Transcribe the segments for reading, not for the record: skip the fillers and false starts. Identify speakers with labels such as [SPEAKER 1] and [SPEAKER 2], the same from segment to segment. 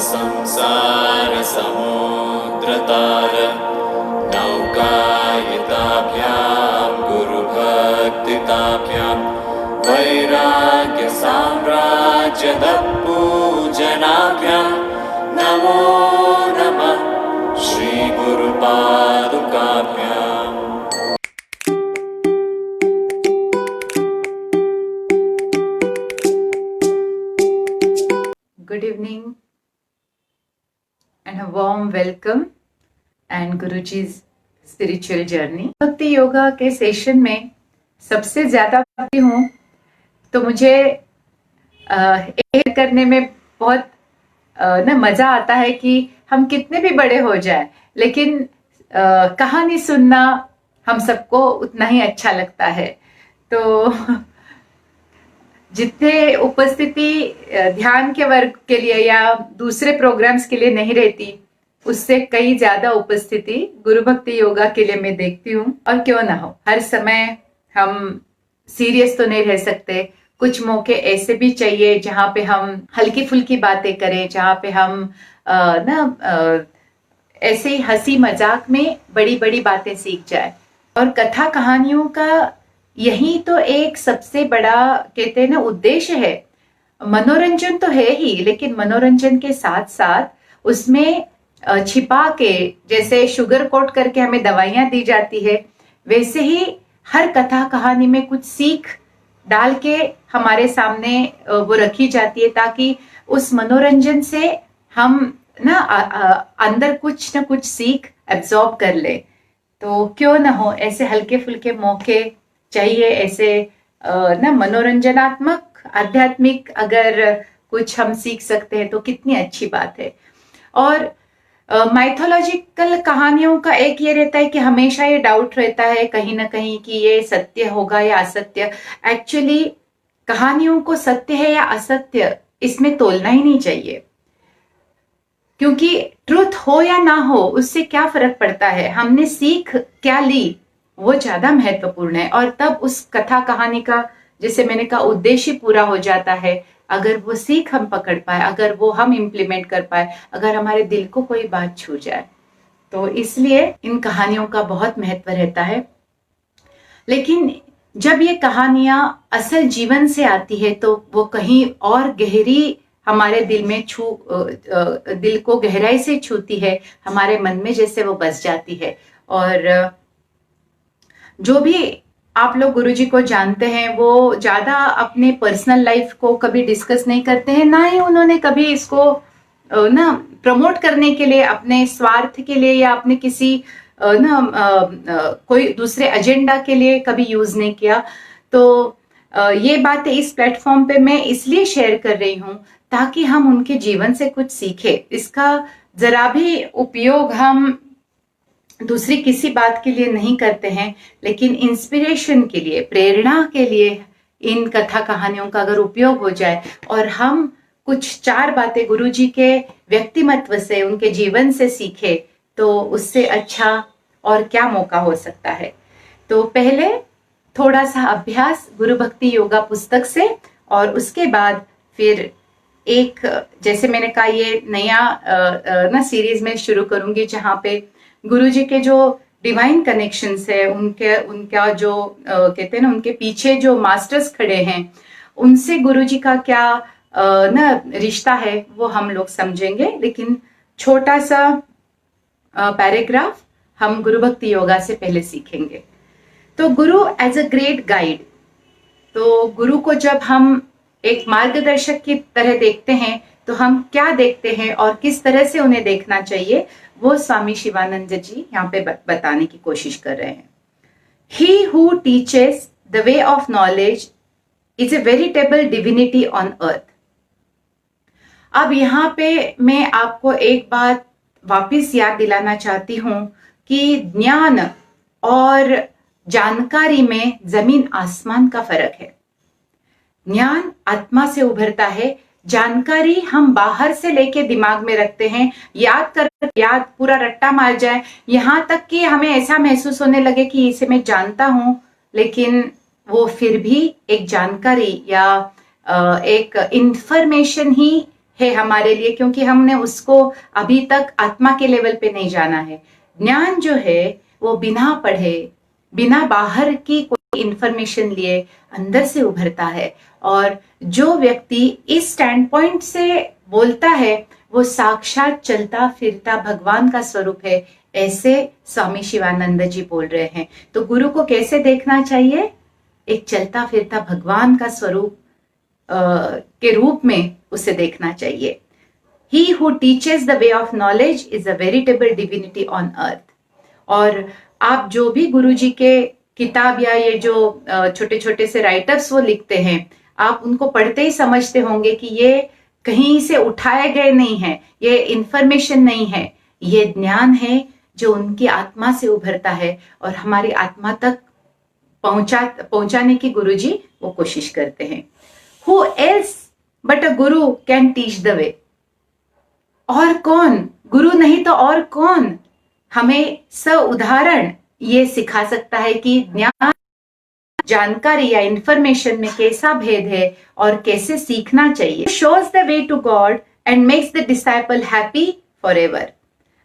[SPEAKER 1] संसारसमुद्रतार नौकायिताभ्यां गुरुभक्तिताभ्यां वैराग्यसाम्राज्यदपूजनाभ्यां नमो नमः श्रीगुरुपादुकाभ्याम्।
[SPEAKER 2] Good evening and a warm welcome and Guruji's spiritual journey। भक्ति योगा के session में सबसे ज्यादा भक्ति हूँ तो मुझे एक करने में बहुत मजा आता है कि हम कितने भी बड़े हो जाए लेकिन कहानी सुनना हम सबको उतना ही अच्छा लगता है। तो जितने उपस्थिति ध्यान के वर्ग के लिए या दूसरे प्रोग्राम्स के लिए नहीं रहती उससे कई ज्यादा उपस्थिति गुरु भक्ति योगा के लिए मैं देखती हूँ। और क्यों ना हो, हर समय हम सीरियस तो नहीं रह सकते, कुछ मौके ऐसे भी चाहिए जहाँ पे हम हल्की फुल्की बातें करें, जहाँ पे हम ऐसे ही हंसी मजाक में बड़ी बड़ी बातें सीख जाए। और कथा कहानियों का यही तो एक सबसे बड़ा कहते हैं ना उद्देश्य है। मनोरंजन तो है ही, लेकिन मनोरंजन के साथ साथ उसमें छिपा के, जैसे शुगर कोट करके हमें दवाइयां दी जाती है, वैसे ही हर कथा कहानी में कुछ सीख डाल के हमारे सामने वो रखी जाती है ताकि उस मनोरंजन से हम अंदर कुछ ना कुछ सीख एब्जॉर्ब कर ले। तो क्यों ना हो, ऐसे हल्के फुल्के मौके चाहिए, ऐसे मनोरंजनात्मक आध्यात्मिक अगर कुछ हम सीख सकते हैं तो कितनी अच्छी बात है। और माइथोलॉजिकल कहानियों का एक ये रहता है कि हमेशा ये डाउट रहता है कहीं ना कहीं कि ये सत्य होगा या असत्य। एक्चुअली कहानियों को सत्य है या असत्य इसमें तोलना ही नहीं चाहिए, क्योंकि ट्रुथ हो या ना हो उससे क्या फर्क पड़ता है, हमने सीख क्या ली वो ज्यादा महत्वपूर्ण है। और तब उस कथा कहानी का, जैसे मैंने कहा, उद्देश्य पूरा हो जाता है अगर वो सीख हम पकड़ पाए, अगर वो हम इम्प्लीमेंट कर पाए, अगर हमारे दिल को कोई बात छू जाए। तो इसलिए इन कहानियों का बहुत महत्व रहता है। लेकिन जब ये कहानियां असल जीवन से आती है तो वो कहीं और गहरी हमारे दिल में दिल को गहराई से छूती है, हमारे मन में जैसे वो बस जाती है। और जो भी आप लोग गुरुजी को जानते हैं वो ज्यादा अपने पर्सनल लाइफ को कभी डिस्कस नहीं करते हैं, ना ही उन्होंने कभी इसको प्रमोट करने के लिए, अपने स्वार्थ के लिए या अपने किसी कोई दूसरे एजेंडा के लिए कभी यूज नहीं किया। तो ये बातें इस प्लेटफॉर्म पे मैं इसलिए शेयर कर रही हूँ ताकि हम उनके जीवन से कुछ सीखे। इसका जरा भी उपयोग हम दूसरी किसी बात के लिए नहीं करते हैं, लेकिन इंस्पिरेशन के लिए, प्रेरणा के लिए इन कथा कहानियों का अगर उपयोग हो जाए और हम कुछ चार बातें गुरुजी के व्यक्तिमत्व से, उनके जीवन से सीखे तो उससे अच्छा और क्या मौका हो सकता है। तो पहले थोड़ा सा अभ्यास गुरु भक्ति योगा पुस्तक से, और उसके बाद फिर एक, जैसे मैंने कहा, ये नया सीरीज में शुरू करूंगी जहां पे गुरुजी के जो डिवाइन कनेक्शंस है, उनका जो कहते हैं ना, उनके पीछे जो मास्टर्स खड़े हैं उनसे गुरुजी का क्या रिश्ता है वो हम लोग समझेंगे। लेकिन छोटा सा पैराग्राफ हम गुरु भक्ति योगा से पहले सीखेंगे। तो गुरु एज अ ग्रेट गाइड, तो गुरु को जब हम एक मार्गदर्शक की तरह देखते हैं तो हम क्या देखते हैं और किस तरह से उन्हें देखना चाहिए वो स्वामी शिवानंद जी यहाँ पे बताने की कोशिश कर रहे हैं। He who teaches the way of knowledge is a veritable divinity on earth। अब यहाँ पे मैं आपको एक बात वापस याद दिलाना चाहती हूँ कि ज्ञान और जानकारी में जमीन आसमान का फर्क है। ज्ञान आत्मा से उभरता है, जानकारी हम बाहर से लेके दिमाग में रखते हैं, याद पूरा रट्टा मार जाए, यहां तक कि हमें ऐसा महसूस होने लगे कि इसे मैं जानता हूं, लेकिन वो फिर भी एक जानकारी या एक इंफॉर्मेशन ही है हमारे लिए, क्योंकि हमने उसको अभी तक आत्मा के लेवल पे नहीं जाना है। ज्ञान जो है वो बिना पढ़े, बिना बाहर की कोई इंफॉर्मेशन लिए अंदर से उभरता है। और जो व्यक्ति इस स्टैंड पॉइंट से बोलता है वो साक्षात चलता फिरता भगवान का स्वरूप है, ऐसे स्वामी शिवानंद जी बोल रहे हैं। तो गुरु को कैसे देखना चाहिए? एक चलता फिरता भगवान का स्वरूप के रूप में उसे देखना चाहिए। He who teaches the way of knowledge is a veritable divinity on earth. और आप जो भी गुरुजी के किताब या ये जो छोटे छोटे से राइटर्स वो लिखते हैं, आप उनको पढ़ते ही समझते होंगे कि ये कहीं से उठाए गए नहीं है, ये इंफॉर्मेशन नहीं है, ये ज्ञान है जो उनकी आत्मा से उभरता है और हमारी आत्मा तक पहुंचाने की गुरुजी वो कोशिश करते हैं। Who else but a guru can teach the way? और कौन, गुरु नहीं तो और कौन हमें उदाहरण ये सिखा सकता है कि ज्ञान, जानकारी या इंफॉर्मेशन में कैसा भेद है और कैसे सीखना चाहिए। Shows the way to God and makes the disciple happy forever.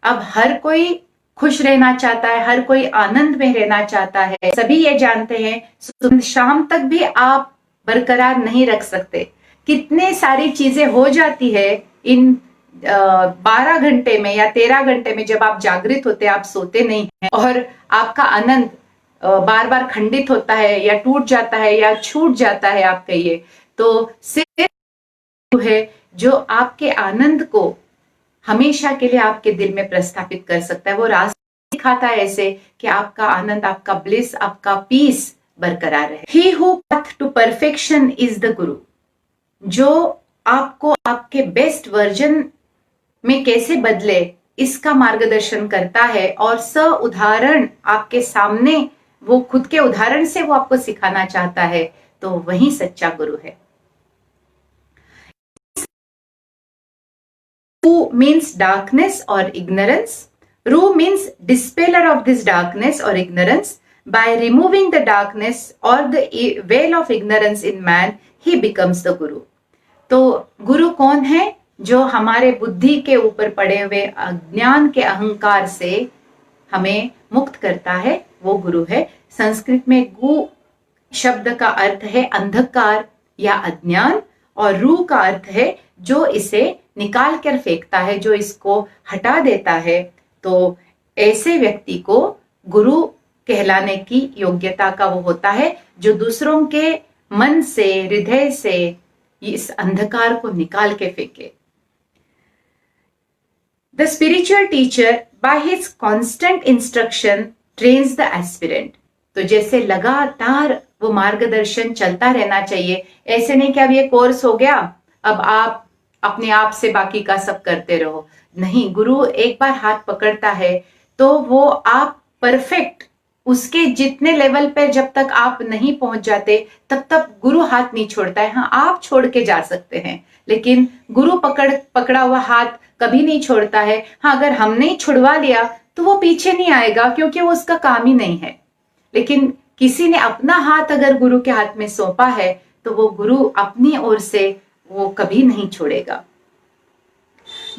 [SPEAKER 2] अब हर कोई खुश रहना चाहता है, हर कोई आनंद में रहना चाहता है। सभी ये जानते हैं शाम तक भी आप बरकरार नहीं रख सकते। कितने सारी चीजें हो जाती है इन 12 घंटे में या 13 घंटे में, जब आप जागृत होते हैं, आप सोते नहीं हैं और आपका आनंद बार बार खंडित होता है या टूट जाता है या छूट जाता है, आप कहिए। तो सिर्फ है जो आपके आनंद को हमेशा के लिए आपके दिल में प्रस्थापित कर सकता है। वो रास्ता दिखाता है ऐसे कि आपका आनंद, आपका ब्लिस, आपका पीस बरकरार रहे। He who path to perfection is the Guru. जो आपको आपके बेस्ट वर्जन में कैसे बदले इसका मार्गदर्शन करता है और उदाहरण आपके सामने, वो खुद के उदाहरण से वो आपको सिखाना चाहता है, तो वही सच्चा गुरु है। Who means darkness or ignorance. Ru means dispeller of this darkness or ignorance. By removing the darkness or the veil of ignorance in man, he becomes the Guru. तो गुरु कौन है? जो हमारे बुद्धि के ऊपर पड़े हुए अज्ञान के अहंकार से हमें मुक्त करता है, वो गुरु है। संस्कृत में गु शब्द का अर्थ है अंधकार या अज्ञान, और रू का अर्थ है जो इसे निकाल कर फेंकता है, जो इसको हटा देता है। तो ऐसे व्यक्ति को गुरु कहलाने की योग्यता का वो होता है जो दूसरों के मन से, हृदय से इस अंधकार को निकाल के फेंके। The spiritual teacher by his constant instruction trains the aspirant. तो जैसे लगातार वो मार्गदर्शन चलता रहना चाहिए। ऐसे नहीं कि अब ये कोर्स हो गया, अब आप अपने आप से बाकी का सब करते रहो। नहीं, गुरु एक बार हाथ पकड़ता है तो वो आप परफेक्ट उसके जितने लेवल पे जब तक आप नहीं पहुंच जाते तब तक गुरु हाथ नहीं छोड़ता है। हाँ, आप छोड़ के जा सकते हैं, लेकिन गुरु पकड़ा हुआ हाथ कभी नहीं छोड़ता है। हाँ, अगर हमने ही छुड़वा लिया तो वो पीछे नहीं आएगा, क्योंकि वो उसका काम ही नहीं है। लेकिन किसी ने अपना हाथ अगर गुरु के हाथ में सौंपा है तो वो गुरु अपनी ओर से वो कभी नहीं छोड़ेगा।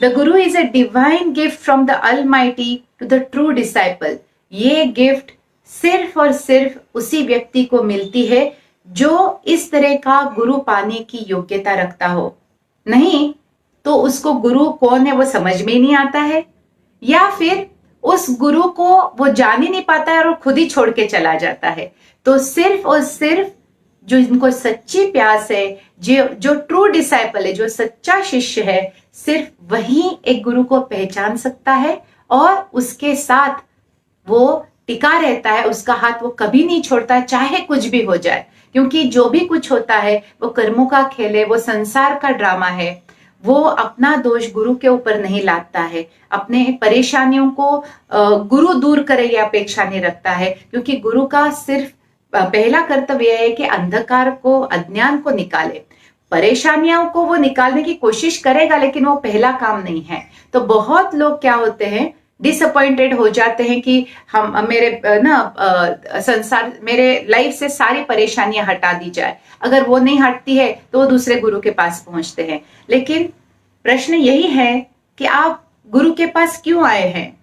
[SPEAKER 2] The Guru is a divine gift from the Almighty to the true disciple. ये गिफ्ट सिर्फ और सिर्फ उसी व्यक्ति को मिलती है जो इस तरह का गुरु पाने की योग्यता रखता हो। नहीं तो उसको गुरु कौन है वो समझ में ही नहीं आता है, या फिर उस गुरु को वो जान ही नहीं पाता है और खुद ही छोड़ के चला जाता है। तो सिर्फ और सिर्फ जो इनको सच्ची प्यास है, जो ट्रू डिसाइपल है, जो सच्चा शिष्य है, सिर्फ वही एक गुरु को पहचान सकता है और उसके साथ वो टिका रहता है। उसका हाथ वो कभी नहीं छोड़ता है, चाहे कुछ भी हो जाए, क्योंकि जो भी कुछ होता है वो कर्मों का खेल है, वो संसार का ड्रामा है। वो अपना दोष गुरु के ऊपर नहीं लादता है, अपने परेशानियों को गुरु दूर करे ये अपेक्षा नहीं रखता है, क्योंकि गुरु का सिर्फ पहला कर्तव्य है कि अंधकार को, अज्ञान को निकाले। परेशानियों को वो निकालने की कोशिश करेगा, लेकिन वो पहला काम नहीं है। तो बहुत लोग क्या होते हैं, डिसअपॉइंटेड हो जाते हैं कि हम मेरे संसार, मेरे लाइफ से सारी परेशानियां हटा दी जाए। अगर वो नहीं हटती है तो वो दूसरे गुरु के पास पहुंचते हैं। लेकिन प्रश्न यही है कि आप गुरु के पास क्यों आए हैं।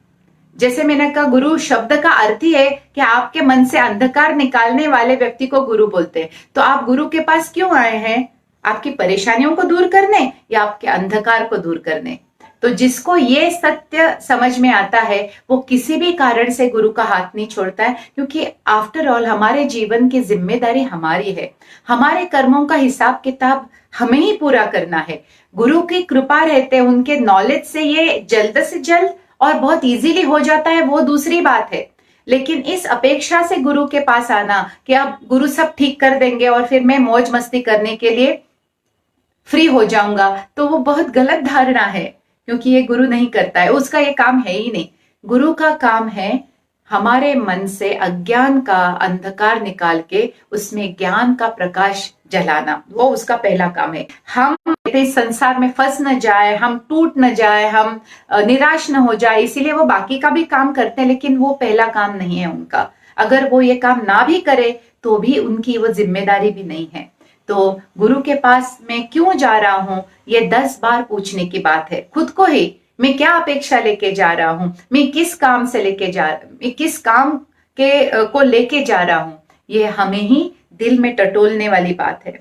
[SPEAKER 2] जैसे मैंने कहा, गुरु शब्द का अर्थ ही है कि आपके मन से अंधकार निकालने वाले व्यक्ति को गुरु बोलते हैं। तो आप गुरु के पास क्यों आए हैं? आपकी परेशानियों को दूर करने या आपके अंधकार को दूर करने? तो जिसको ये सत्य समझ में आता है वो किसी भी कारण से गुरु का हाथ नहीं छोड़ता है, क्योंकि आफ्टर ऑल हमारे जीवन की जिम्मेदारी हमारी है। हमारे कर्मों का हिसाब किताब हमें ही पूरा करना है। गुरु की कृपा रहते, उनके नॉलेज से ये जल्द से जल्द और बहुत इजीली हो जाता है, वो दूसरी बात है। लेकिन इस अपेक्षा से गुरु के पास आना कि अब गुरु सब ठीक कर देंगे और फिर मैं मौज मस्ती करने के लिए फ्री हो जाऊंगा, तो वो बहुत गलत धारणा है, क्योंकि ये गुरु नहीं करता है, उसका ये काम है ही नहीं। गुरु का काम है हमारे मन से अज्ञान का अंधकार निकाल के उसमें ज्ञान का प्रकाश जलाना, वो उसका पहला काम है। हम इस संसार में फंस न जाए, हम टूट न जाए, हम निराश न हो जाए, इसीलिए वो बाकी का भी काम करते हैं, लेकिन वो पहला काम नहीं है उनका। अगर वो ये काम ना भी करे तो भी उनकी वो जिम्मेदारी भी नहीं है। तो गुरु के पास मैं क्यों जा रहा हूं, ये 10 बार पूछने की बात है खुद को ही। मैं क्या अपेक्षा लेके जा रहा हूं, मैं किस काम से मैं किस काम के को लेके जा रहा हूं, ये हमें ही दिल में टटोलने वाली बात है।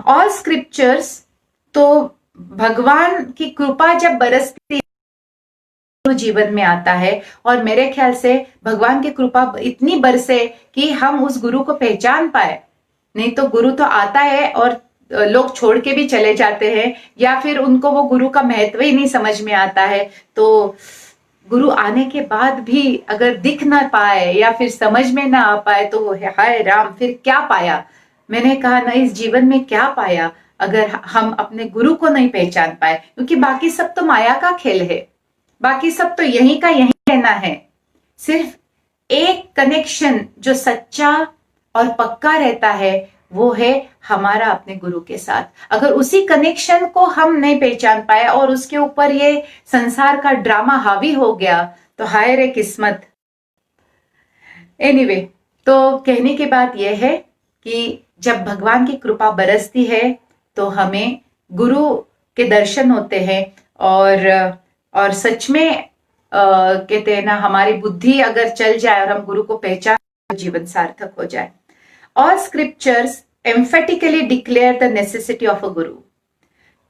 [SPEAKER 2] ऑल स्क्रिप्चर्स, तो भगवान की कृपा जब बरसती जीवन में आता है, और मेरे ख्याल से भगवान की कृपा इतनी बरसे कि हम उस गुरु को पहचान पाए। नहीं तो गुरु तो आता है और लोग छोड़ के भी चले जाते हैं, या फिर उनको वो गुरु का महत्व ही नहीं समझ में आता है। तो गुरु आने के बाद भी अगर दिख ना पाए या फिर समझ में ना आ पाए तो हाय राम, फिर क्या पाया। मैंने कहा ना, इस जीवन में क्या पाया अगर हम अपने गुरु को नहीं पहचान पाए, क्योंकि बाकी सब तो माया का खेल है, बाकी सब तो यहीं का यहीं रहना है। सिर्फ एक कनेक्शन जो सच्चा और पक्का रहता है वो है हमारा अपने गुरु के साथ। अगर उसी कनेक्शन को हम नहीं पहचान पाए और उसके ऊपर ये संसार का ड्रामा हावी हो गया तो हाय रे किस्मत। एनीवे, तो कहने की बात यह है कि जब भगवान की कृपा बरसती है तो हमें गुरु के दर्शन होते हैं, और सच में कहते हैं ना, हमारी बुद्धि अगर चल जाए और हम गुरु को पहचान तो जीवन सार्थक हो जाए। All scriptures emphatically declare the necessity of a guru.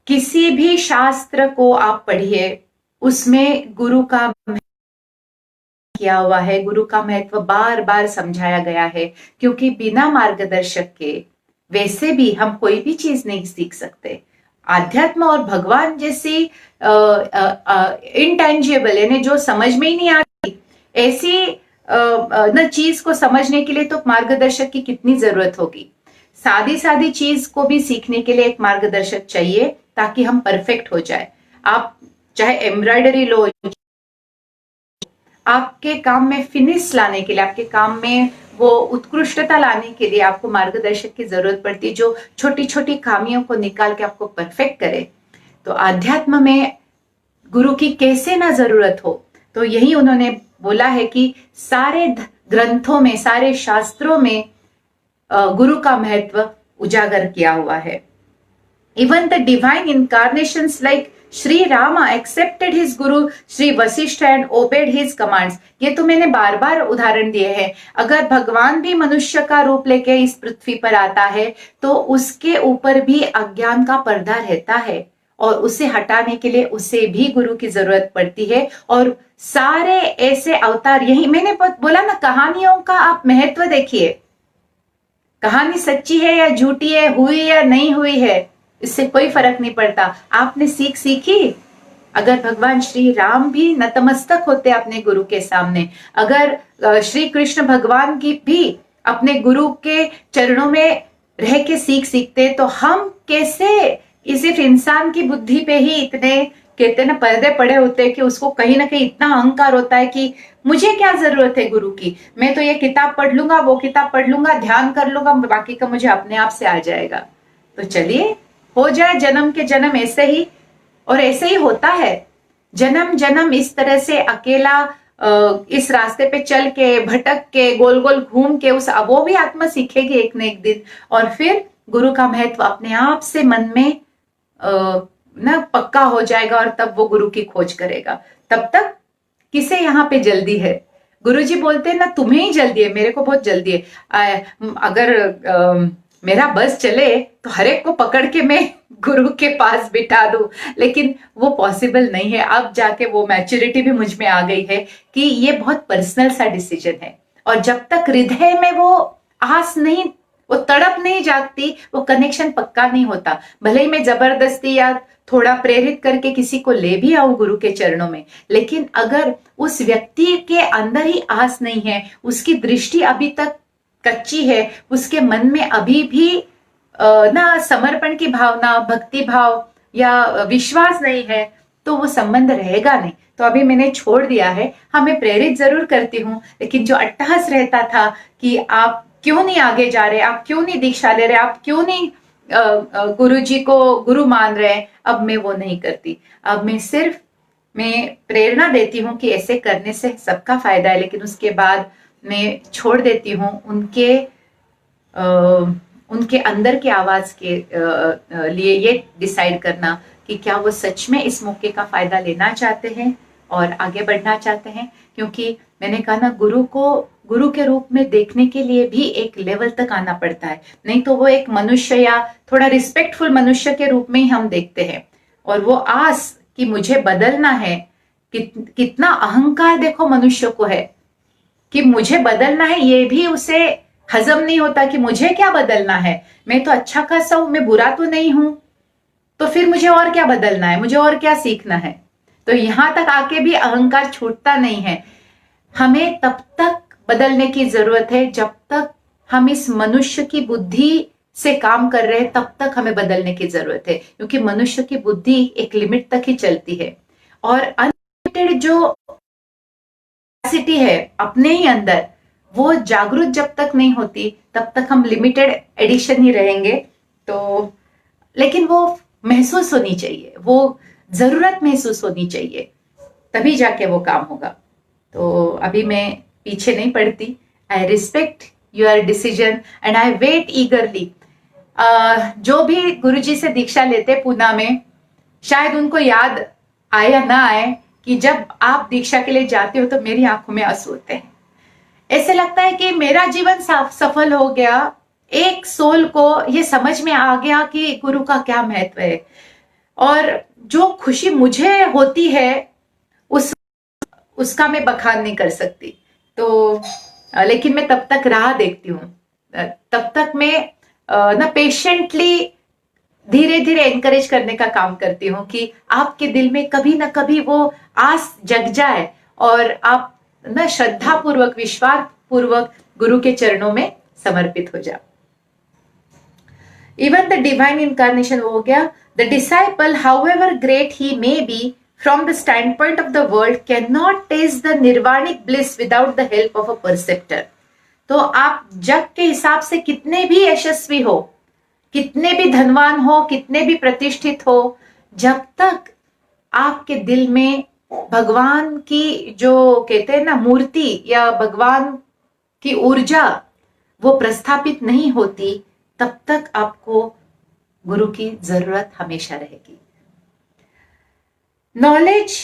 [SPEAKER 2] किसी भी शास्त्र को आप पढ़िए, उसमें गुरु का किया हुआ है, गुरु का महत्व बार बार समझाया गया है, क्योंकि बिना मार्गदर्शक के वैसे भी हम कोई भी चीज नहीं सीख सकते। आध्यात्म और भगवान जैसी इनटेंजिबल, यानी जो समझ में ही नहीं आती, ऐसी न चीज को समझने के लिए तो मार्गदर्शक की कितनी जरूरत होगी। सादी सादी चीज को भी सीखने के लिए एक मार्गदर्शक चाहिए ताकि हम परफेक्ट हो जाए। आप चाहे एम्ब्रॉयडरी लो, आपके काम में फिनिश लाने के लिए, आपके काम में वो उत्कृष्टता लाने के लिए आपको मार्गदर्शक की जरूरत पड़ती है, जो छोटी छोटी खामियों को निकाल के आपको परफेक्ट करे। तो आध्यात्म में गुरु की कैसे ना जरूरत हो, तो यही उन्होंने बोला है कि सारे ग्रंथों में, सारे शास्त्रों में गुरु का महत्व उजागर किया हुआ है। Even the divine incarnations like Shri Rama accepted his guru Shri Vashishtha and obeyed his commands. ये तो मैंने बार बार उदाहरण दिए हैं। अगर भगवान भी मनुष्य का रूप लेके इस पृथ्वी पर आता है तो उसके ऊपर भी अज्ञान का पर्दा रहता है, और उसे हटाने के लिए उसे भी गुरु की जरूरत पड़ती है। और सारे ऐसे अवतार, यही मैंने बोला ना, कहानियों का आप महत्व देखिए। कहानी सच्ची है या झूठी है, हुई या नहीं हुई है, इससे कोई फर्क नहीं पड़ता। आपने सीखी। अगर भगवान श्री राम भी नतमस्तक होते अपने गुरु के सामने, अगर श्री कृष्ण भगवान की भी अपने गुरु के चरणों में रह के सीखते, तो हम कैसे, सिर्फ इंसान की बुद्धि पे ही इतने कहते ना पर्दे पड़े होते हैं कि उसको कहीं ना कहीं इतना अहंकार होता है कि मुझे क्या जरूरत है गुरु की, मैं तो ये किताब पढ़ लूंगा, वो किताब पढ़ लूंगा, ध्यान कर लूंगा, बाकी का मुझे अपने आप से आ जाएगा। तो चलिए, हो जाए जन्म के जन्म ऐसे ही, और ऐसे ही होता है। जन्म जन्म इस तरह से अकेला इस रास्ते पे चल के, भटक के, गोल गोल घूम के वो भी आत्मा सीखेगी एक न एक दिन, और फिर गुरु का महत्व अपने आप से मन में ना पक्का हो जाएगा और तब वो गुरु की खोज करेगा। तब तक किसे यहाँ पे जल्दी है? गुरुजी बोलते हैं ना, तुम्हें ही जल्दी है, मेरे को बहुत जल्दी है। अगर मेरा बस चले तो हर एक को पकड़ के मैं गुरु के पास बिठा दूं, लेकिन वो पॉसिबल नहीं है। अब जाके वो मैच्योरिटी भी मुझ में आ गई है कि ये बहुत पर्सनल सा डिसीजन है, और जब तक हृदय में वो आस नहीं, वो तड़प नहीं जागती, वो कनेक्शन पक्का नहीं होता। भले ही मैं जबरदस्ती या थोड़ा प्रेरित करके किसी को ले भी आऊं गुरु के चरणों में, लेकिन अगर उस व्यक्ति के अंदर ही आस नहीं है, उसकी दृष्टि अभी तक कच्ची है, उसके मन में अभी भी ना समर्पण की भावना, भक्ति भाव या विश्वास नहीं है, तो वो संबंध रहेगा नहीं। तो अभी मैंने छोड़ दिया है। हाँ, मैं प्रेरित जरूर करती हूँ, लेकिन जो अट्टहास रहता था कि आप क्यों नहीं आगे जा रहे, आप क्यों नहीं दीक्षा ले रहे, आप क्यों नहीं गुरु जी को गुरु मान रहे हैं, अब मैं वो नहीं करती। अब मैं प्रेरणा देती हूँ कि ऐसे करने से सबका फायदा है, लेकिन उसके बाद मैं छोड़ देती हूँ उनके अंदर की आवाज के लिए ये डिसाइड करना कि क्या वो सच में इस मौके का फायदा लेना चाहते हैं और आगे बढ़ना चाहते हैं। क्योंकि मैंने कहा ना, गुरु को गुरु के रूप में देखने के लिए भी एक लेवल तक आना पड़ता है, नहीं तो वो एक मनुष्य या थोड़ा रिस्पेक्टफुल मनुष्य के रूप में ही हम देखते हैं। और वो आस कि मुझे बदलना है, कितना अहंकार देखो मनुष्य को है कि मुझे बदलना है, ये भी उसे हजम नहीं होता कि मुझे क्या बदलना है, मैं तो अच्छा खासा हूं, मैं बुरा तो नहीं हूं, तो फिर मुझे और क्या बदलना है, मुझे और क्या सीखना है। तो यहां तक आके भी अहंकार छूटता नहीं है। हमें तब तक बदलने की जरूरत है जब तक हम इस मनुष्य की बुद्धि से काम कर रहे हैं, तब तक हमें बदलने की जरूरत है, क्योंकि मनुष्य की बुद्धि एक लिमिट तक ही चलती है, और अनलिमिटेड जो कैपेसिटी है अपने ही अंदर, वो जागरूक जब तक नहीं होती तब तक हम लिमिटेड एडिशन ही रहेंगे। तो लेकिन वो महसूस होनी चाहिए, वो जरूरत महसूस होनी चाहिए, तभी जाके वो काम होगा। तो अभी मैं पीछे नहीं पड़ती। I respect your decision and I wait eagerly. जो भी गुरुजी से दीक्षा लेते पूना में, शायद उनको याद आए या ना आए कि जब आप दीक्षा के लिए जाते हो तो मेरी आंखों में आंसू होते हैं। ऐसे लगता है कि मेरा जीवन सफल हो गया। एक सोल को ये समझ में आ गया कि गुरु का क्या महत्व है, और जो खुशी मुझे होती है उसका मैं बखान नहीं कर सकती। तो लेकिन मैं तब तक राह देखती हूँ, तब तक मैं ना पेशेंटली धीरे धीरे एनकरेज करने का काम करती हूँ कि आपके दिल में कभी ना कभी वो आस जग जाए और आप ना श्रद्धा पूर्वक, विश्वास पूर्वक गुरु के चरणों में समर्पित हो जाओ। इवन द डिवाइन इनकारनेशन हो गया, the disciple however great he may be from the standpoint of the world can not taste the nirvanic bliss without the help of a preceptor. तो आप जग के हिसाब से कितने भी यशस्वी हो, कितने भी धनवान हो, कितने भी प्रतिष्ठित हो, जब तक आपके दिल में भगवान की जो कहते हैं ना मूर्ति या भगवान की ऊर्जा वो प्रस्थापित नहीं होती, तब तक आपको गुरु की जरूरत हमेशा रहेगी। Knowledge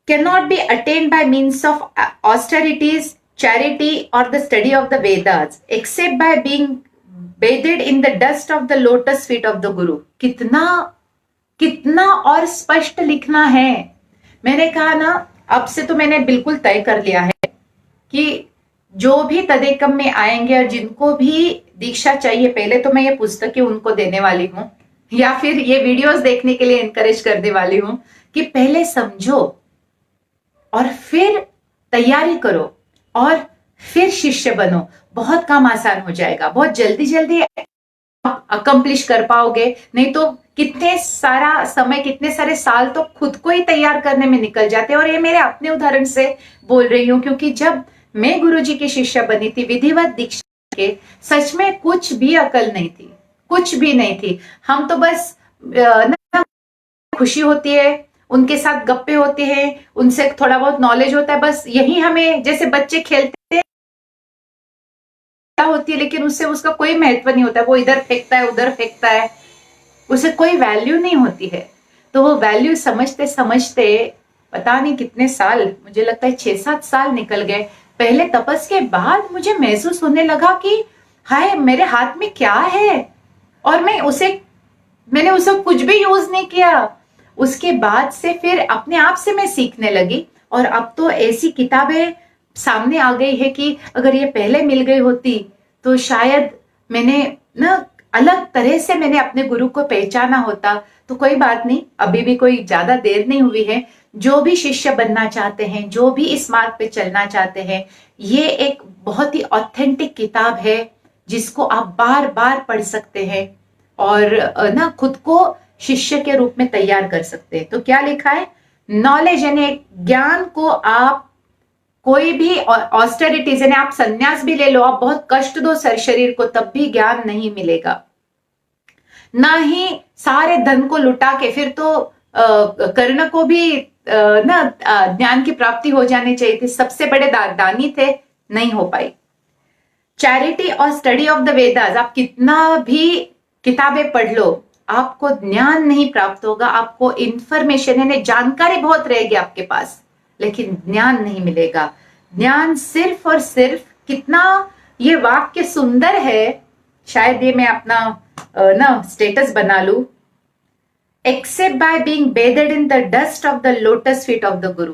[SPEAKER 2] can not be attend bye means of austerities, charity or the study of the Vedas except by being bathed in the dust of the lotus feet of the Guru। कितना कितना और स्पष्ट लिखना है। मैंने कहा ना, अब से तो मैंने बिल्कुल तय कर लिया है कि जो भी तदेकम में आएंगे और जिनको भी दीक्षा चाहिए, पहले तो मैं ये पुस्तकें उनको देने वाली हूँ या फिर ये वीडियोस देखने के लिए एनकरेज करने वाली हूँ कि पहले समझो और फिर तैयारी करो और फिर शिष्य बनो। बहुत काम आसान हो जाएगा, बहुत जल्दी जल्दी आप अकम्प्लिश कर पाओगे। नहीं तो कितने सारा समय, कितने सारे साल तो खुद को ही तैयार करने में निकल जाते हैं। और ये मेरे अपने उदाहरण से बोल रही हूँ, क्योंकि जब मैं गुरुजी की शिष्य बनी थी विधिवत दीक्षा के, सच में कुछ भी अकल नहीं थी, कुछ भी नहीं थी। हम तो बस खुशी होती है, उनके साथ गप्पे होते हैं, उनसे थोड़ा बहुत नॉलेज होता है, बस यही हमें, जैसे बच्चे खेलते हैं होती है, लेकिन उससे उसका कोई महत्व नहीं होता है। वो इधर फेंकता है, उधर फेंकता है, उसे कोई वैल्यू नहीं होती है। तो वो वैल्यू समझते समझते पता नहीं कितने साल, मुझे लगता है 6-7 साल निकल गए। पहले तपस के बाद मुझे महसूस होने लगा कि हाय मेरे हाथ में क्या है, और मैंने उसे कुछ भी यूज नहीं किया। उसके बाद से फिर अपने आप से मैं सीखने लगी, और अब तो ऐसी किताबें सामने आ गई है कि अगर ये पहले मिल गई होती तो शायद मैंने ना अलग तरह से मैंने अपने गुरु को पहचाना होता। तो कोई बात नहीं, अभी भी कोई ज्यादा देर नहीं हुई है। जो भी शिष्य बनना चाहते हैं, जो भी इस मार्ग पे चलना चाहते हैं, ये एक बहुत ही ऑथेंटिक किताब है जिसको आप बार बार पढ़ सकते हैं और ना खुद को शिष्य के रूप में तैयार कर सकते हैं। तो क्या लिखा है? नॉलेज यानी ज्ञान को आप कोई भी ऑस्टेरिटीज यानी आप संन्यास भी ले लो, आप बहुत कष्ट दो शरीर को, तब भी ज्ञान नहीं मिलेगा। ना ही सारे धन को लुटा के, फिर तो कर्ण को भी ना ज्ञान की प्राप्ति हो जानी चाहिए थी, सबसे बड़े दानी थे, नहीं हो पाई। चैरिटी और स्टडी ऑफ द वेदास, आप कितना भी किताबें पढ़ लो, आपको ज्ञान नहीं प्राप्त होगा। आपको इंफॉर्मेशन यानी जानकारी बहुत रहेगी आपके पास, लेकिन ज्ञान नहीं मिलेगा। ज्ञान सिर्फ और सिर्फ, कितना ये वाक्य सुंदर है, शायद ये मैं अपना ना स्टेटस बना लू, except by being bedded in the dust of the lotus feet of the गुरु।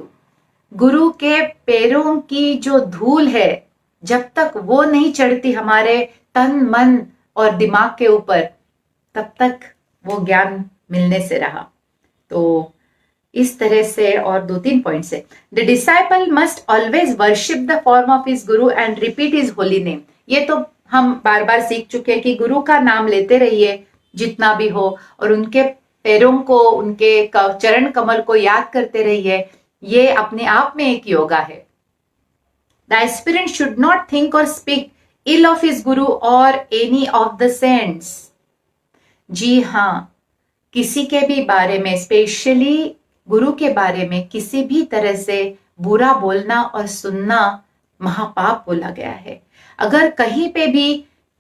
[SPEAKER 2] गुरु के पैरों की जो धूल है, जब तक वो नहीं चढ़ती हमारे तन मन और दिमाग के ऊपर, तब तक वो ज्ञान मिलने से रहा। तो इस तरह से, और 2-3 पॉइंट्स है। The disciple must always worship the form of his guru and repeat his holy name. ये तो हम बार बार सीख चुके हैं कि गुरु का नाम लेते रहिए जितना भी हो, और उनके पैरों को, उनके चरण कमल को याद करते रहिए। ये अपने आप में एक योगा है। The aspirant should not think और स्पीक इल ऑफ हिज गुरु और एनी ऑफ द सेंट्स। जी हाँ, किसी के भी बारे में, स्पेशली गुरु के बारे में किसी भी तरह से बुरा बोलना और सुनना महापाप बोला गया है। अगर कहीं पे भी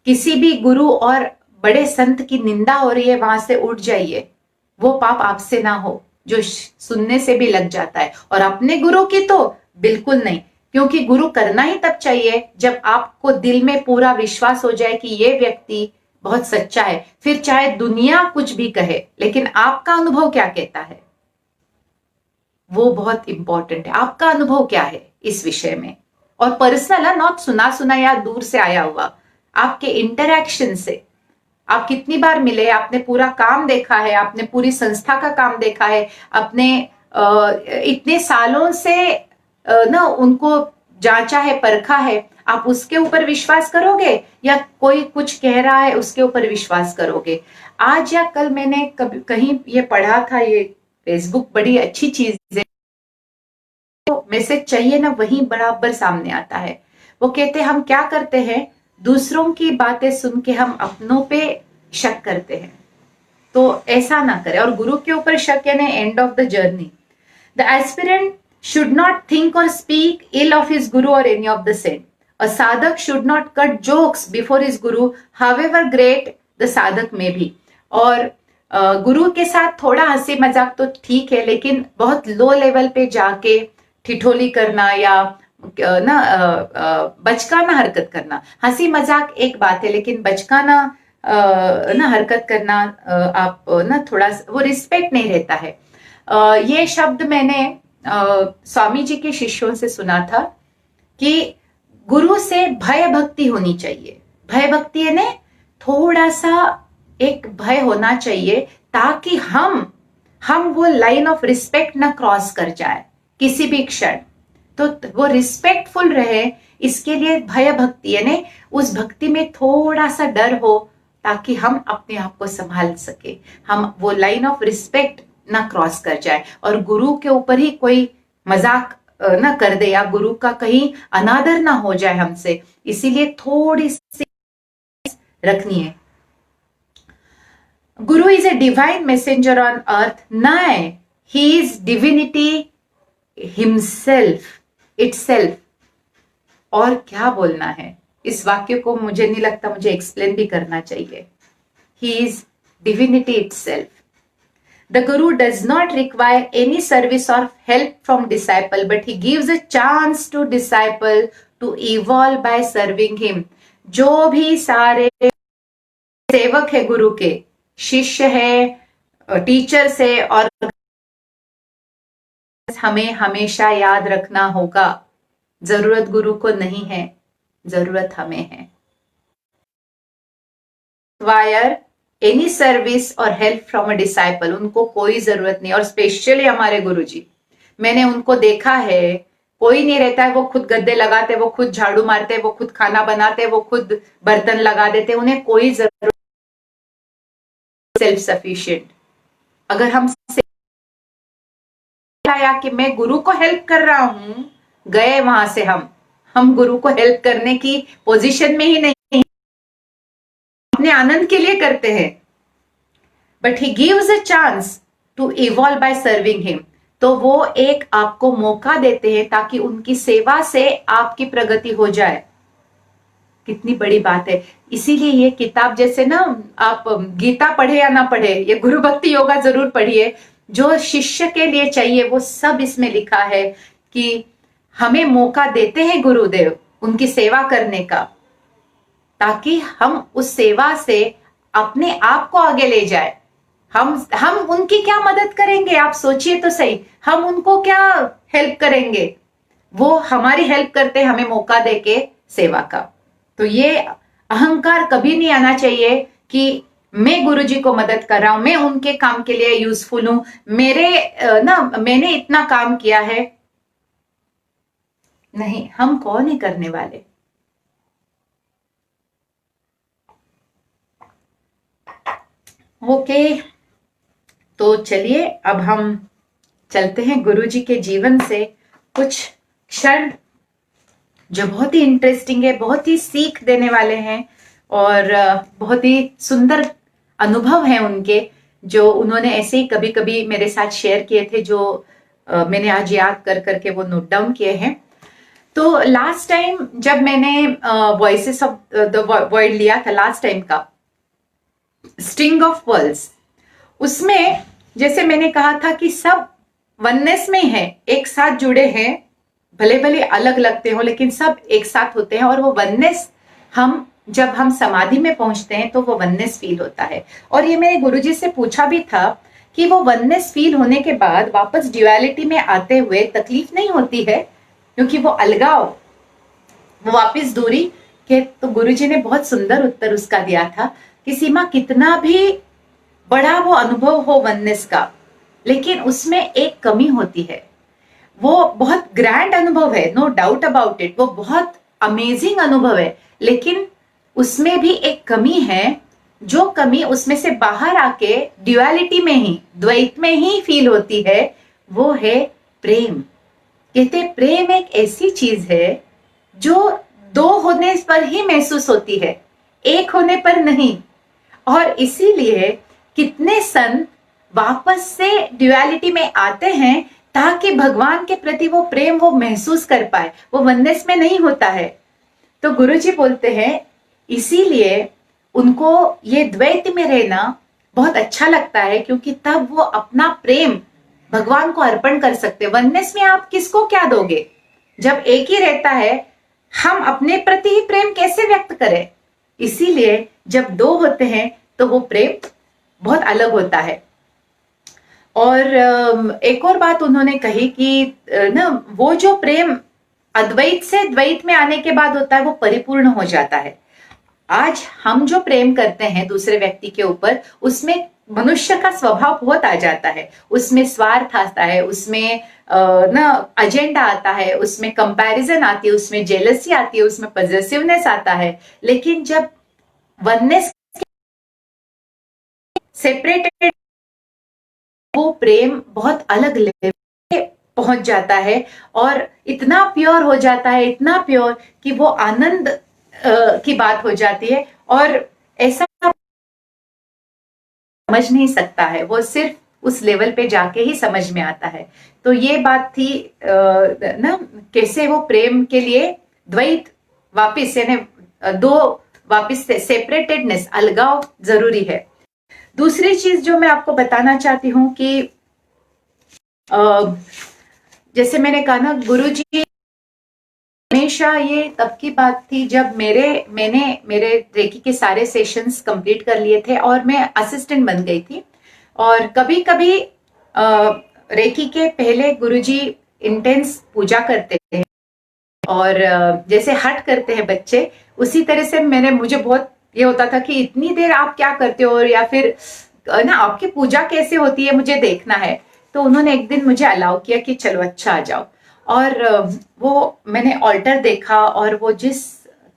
[SPEAKER 2] किसी भी गुरु और बड़े संत की निंदा हो रही है, वहां से उठ जाइए। वो पाप आपसे ना हो जो सुनने से भी लग जाता है, और अपने गुरु की तो बिल्कुल नहीं, क्योंकि गुरु करना ही तब चाहिए जब आपको दिल में पूरा विश्वास हो जाए कि ये व्यक्ति बहुत सच्चा है। फिर चाहे दुनिया कुछ भी कहे, लेकिन आपका अनुभव क्या कहता है, वो बहुत इंपॉर्टेंट है। आपका अनुभव क्या है इस विषय में, और पर्सनल है, नॉट सुना सुना या दूर से आया हुआ। आपके इंटरैक्शन से, आप कितनी बार मिले, आपने पूरा काम देखा है, आपने पूरी संस्था का काम देखा है, अपने इतने सालों से ना उनको जांचा है, परखा है, आप उसके ऊपर विश्वास करोगे या कोई कुछ कह रहा है उसके ऊपर विश्वास करोगे? आज या कल मैंने कभी कहीं ये पढ़ा था, ये फेसबुक बड़ी अच्छी चीज है, तो मैसेज चाहिए ना वही बराबर सामने आता है। वो कहते हैं हम क्या करते हैं, दूसरों की बातें सुन के हम अपनों पे शक करते हैं, तो ऐसा ना करें। और गुरु के ऊपर शक यानी end of the journey. The aspirant should not think or speak ill of his guru or any of the saint. A sadhak should not cut jokes before his guru, however great the sadhak may be. और गुरु के साथ थोड़ा हंसी मजाक तो ठीक है, लेकिन बहुत लो लेवल पे जाके ठिठोली करना या ना बचकाना हरकत करना, हंसी मजाक एक बात है, लेकिन बचकाना ना हरकत करना, आप ना थोड़ा वो रिस्पेक्ट नहीं रहता है। ये शब्द मैंने स्वामी जी के शिष्यों से सुना था कि गुरु से भय भक्ति होनी चाहिए। भय भक्ति है ने थोड़ा सा एक भय होना चाहिए, ताकि हम वो लाइन ऑफ रिस्पेक्ट ना क्रॉस कर जाए किसी भी क्षण, तो वो रिस्पेक्टफुल रहे। इसके लिए भय भक्ति यानी उस भक्ति में थोड़ा सा डर हो, ताकि हम अपने आप को संभाल सके, हम वो लाइन ऑफ रिस्पेक्ट ना क्रॉस कर जाए, और गुरु के ऊपर ही कोई मजाक ना कर दे, या गुरु का कहीं अनादर ना हो जाए हमसे। इसीलिए थोड़ी सी रखनी है। Guru is a divine messenger on earth, nay he is divinity himself itself. और क्या बोलना है, इस वाक्य को मुझे नहीं लगता मुझे एक्सप्लेन भी करना चाहिए। He is divinity itself. The Guru does not require any service or help from disciple, but he gives a chance to disciple to evolve by serving him. जो भी सारे सेवक है गुरु के, शिष्य है, टीचर्स है, और हमें हमेशा याद रखना होगा, जरूरत गुरु को नहीं है, जरूरत हमें है. वायर एनी सर्विस और हेल्प फ्रॉम अ डिसाइपल, उनको कोई जरूरत नहीं. और स्पेशली हमारे गुरुजी, मैंने उनको देखा है, कोई नहीं रहता है, वो खुद गद्दे लगाते, वो खुद झाड़ू मारते, वो खुद खाना बनाते, वो खुद बर्तन लगा देते, उन्हें कोई जरूरत. Self sufficient. अगर हम आया कि मैं गुरु को हेल्प कर रहा हूं, गए वहां से हम गुरु को हेल्प करने की पोजीशन में ही नहीं, अपने आनंद के लिए करते हैं. But he gives a chance to evolve by serving him. तो वो एक आपको मौका देते हैं ताकि उनकी सेवा से आपकी प्रगति हो जाए. कितनी बड़ी बात है. इसीलिए ये किताब, जैसे ना आप गीता पढ़े या ना पढ़े, ये गुरु भक्ति योगा जरूर पढ़िए. जो शिष्य के लिए चाहिए वो सब इसमें लिखा है कि हमें मौका देते हैं गुरुदेव उनकी सेवा करने का, ताकि हम उस सेवा से अपने आप को आगे ले जाए. हम उनकी क्या मदद करेंगे, आप सोचिए तो सही. हम उनको क्या हेल्प करेंगे, वो हमारी हेल्प करते हैं हमें मौका देके सेवा का. तो ये अहंकार कभी नहीं आना चाहिए कि मैं गुरुजी को मदद कर रहा हूं, मैं उनके काम के लिए यूजफुल हूं, मैंने इतना काम किया है. नहीं, हम कौन है करने वाले. ओके, तो चलिए अब हम चलते हैं गुरुजी के जीवन से कुछ क्षण जो बहुत ही इंटरेस्टिंग है, बहुत ही सीख देने वाले हैं, और बहुत ही सुंदर अनुभव हैं उनके, जो उन्होंने ऐसे ही कभी कभी मेरे साथ शेयर किए थे, जो मैंने आज याद कर करके वो नोट डाउन किए हैं. तो लास्ट टाइम जब मैंने वॉइसेस ऑफ द वर्ल्ड लिया था, लास्ट टाइम का स्ट्रिंग ऑफ पर्ल्स, उसमें जैसे मैंने कहा था कि सब वननेस में है, एक साथ जुड़े हैं, भले भले अलग लगते हो लेकिन सब एक साथ होते हैं. और वो वननेस जब हम समाधि में पहुंचते हैं तो वो वननेस फील होता है. और ये मैंने गुरुजी से पूछा भी था कि वो वननेस फील होने के बाद वापस ड्युअलिटी में आते हुए तकलीफ नहीं होती है, क्योंकि वो अलगाव, वो वापस दूरी के. तो गुरुजी ने बहुत सुंदर उत्तर उसका दिया था कि सीमा, कितना भी बड़ा वो अनुभव हो वननेस का, लेकिन उसमें एक कमी होती है. वो बहुत ग्रैंड अनुभव है, नो डाउट अबाउट इट, वो बहुत अमेजिंग अनुभव है, लेकिन उसमें भी एक कमी है. जो कमी उसमें से बाहर आके ड्युअलिटी में ही, द्वैत में ही फील होती है, वो है प्रेम. कहते प्रेम एक ऐसी चीज है जो दो होने पर ही महसूस होती है, एक होने पर नहीं. और इसीलिए कितने संत वापस से ड्युअलिटी में आते हैं ताकि भगवान के प्रति वो प्रेम वो महसूस कर पाए. वो वननेस में नहीं होता है. तो गुरुजी बोलते हैं इसीलिए उनको ये द्वैत में रहना बहुत अच्छा लगता है, क्योंकि तब वो अपना प्रेम भगवान को अर्पण कर सकते. वननेस में आप किसको क्या दोगे, जब एक ही रहता है, हम अपने प्रति ही प्रेम कैसे व्यक्त करें. इसीलिए जब दो होते हैं तो वो प्रेम बहुत अलग होता है. और एक और बात उन्होंने कही कि ना, वो जो प्रेम अद्वैत से द्वैत में आने के बाद होता है वो परिपूर्ण हो जाता है. आज हम जो प्रेम करते हैं दूसरे व्यक्ति के ऊपर, उसमें मनुष्य का स्वभाव बहुत आ जाता है, उसमें स्वार्थ आता है, उसमें एजेंडा आता है, उसमें कंपैरिजन आती है, उसमें जेलसी आती है, उसमें पॉजिटिवनेस आता है. लेकिन जब वननेस सेपरेटेड, वो प्रेम बहुत अलग लेवल पे पहुंच जाता है और इतना प्योर हो जाता है, इतना प्योर कि वो आनंद की बात हो जाती है. और ऐसा समझ नहीं सकता है, वो सिर्फ उस लेवल पे जाके ही समझ में आता है. तो ये बात थी ना, कैसे वो प्रेम के लिए द्वैत वापिस, यानी दो वापिस से सेपरेटेडनेस, अलगाव जरूरी है. दूसरी चीज जो मैं आपको बताना चाहती हूँ कि जैसे मैंने कहा ना, गुरुजी हमेशा, ये तब की बात थी जब मैंने मेरे रेकी के सारे सेशंस कंप्लीट कर लिए थे और मैं असिस्टेंट बन गई थी। और कभी कभी रेकी के पहले गुरुजी इंटेंस पूजा करते थे और जैसे हट करते हैं बच्चे, उसी तरह से मुझे बहुत ये होता था कि इतनी देर आप क्या करते हो, या फिर ना आपकी पूजा कैसे होती है मुझे देखना है। तो उन्होंने एक दिन मुझे अलाउ किया कि चलो अच्छा आ जाओ। और वो मैंने ऑल्टर देखा और वो जिस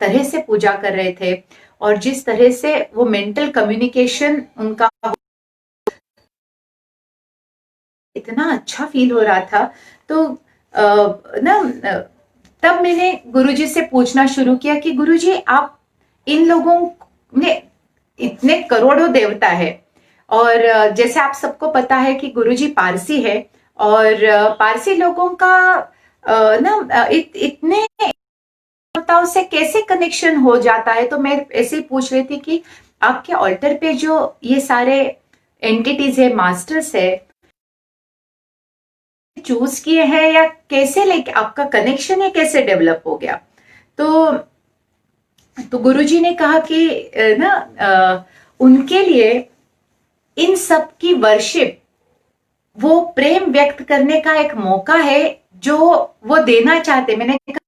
[SPEAKER 2] तरह से पूजा कर रहे थे और जिस तरह से वो मेंटल कम्युनिकेशन उनका इतना अच्छा फील हो रहा था। तो ना तब मैंने गुरुजी से पूछना शुरू किया कि गुरुजी, आप इन लोगों ने, इतने करोड़ों देवता है और जैसे आप सबको पता है कि गुरुजी पारसी है और पारसी लोगों का इतने देवताओं से कैसे कनेक्शन हो जाता है। तो मैं ऐसे ही पूछ रही थी कि आपके ऑल्टर पे जो ये सारे एंटिटीज है, मास्टर्स है, चूज किए हैं या कैसे, लेके आपका कनेक्शन है कैसे डेवलप हो गया। तो गुरुजी ने कहा कि उनके लिए इन सब की वर्शिप वो प्रेम व्यक्त करने का एक मौका है जो वो देना चाहते। मैंने कहा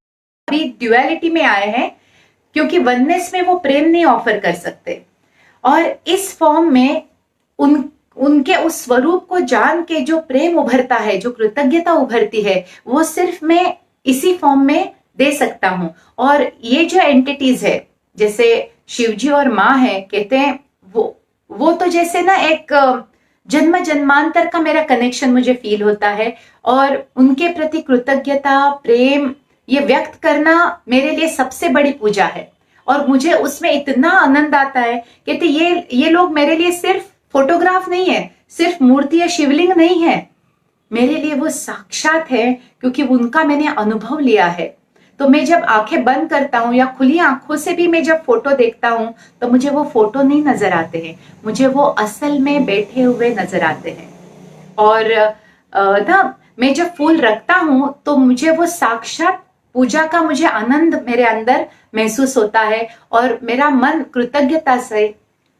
[SPEAKER 2] अभी ड्युअलिटी में आए हैं क्योंकि वननेस में वो प्रेम नहीं ऑफर कर सकते, और इस फॉर्म में उनके उस स्वरूप को जान के जो प्रेम उभरता है, जो कृतज्ञता उभरती है, वो सिर्फ मैं इसी फॉर्म में दे सकता हूं। और ये जो एंटिटीज है, जैसे शिवजी और माँ है, कहते हैं वो तो जैसे ना एक जन्म जन्मांतर का मेरा कनेक्शन मुझे फील होता है, और उनके प्रति कृतज्ञता, प्रेम ये व्यक्त करना मेरे लिए सबसे बड़ी पूजा है। और मुझे उसमें इतना आनंद आता है। कहते ये लोग मेरे लिए सिर्फ फोटोग्राफ नहीं है, सिर्फ मूर्ति या शिवलिंग नहीं है, मेरे लिए वो साक्षात है, क्योंकि उनका मैंने अनुभव लिया है। तो मैं जब आंखें बंद करता हूँ या खुली आंखों से भी मैं जब फोटो देखता हूँ तो मुझे वो फोटो नहीं नजर आते हैं, मुझे वो असल में बैठे हुए नजर आते हैं। और ना मैं जब फूल रखता हूँ तो मुझे वो साक्षात पूजा का मुझे आनंद मेरे अंदर महसूस होता है और मेरा मन कृतज्ञता से,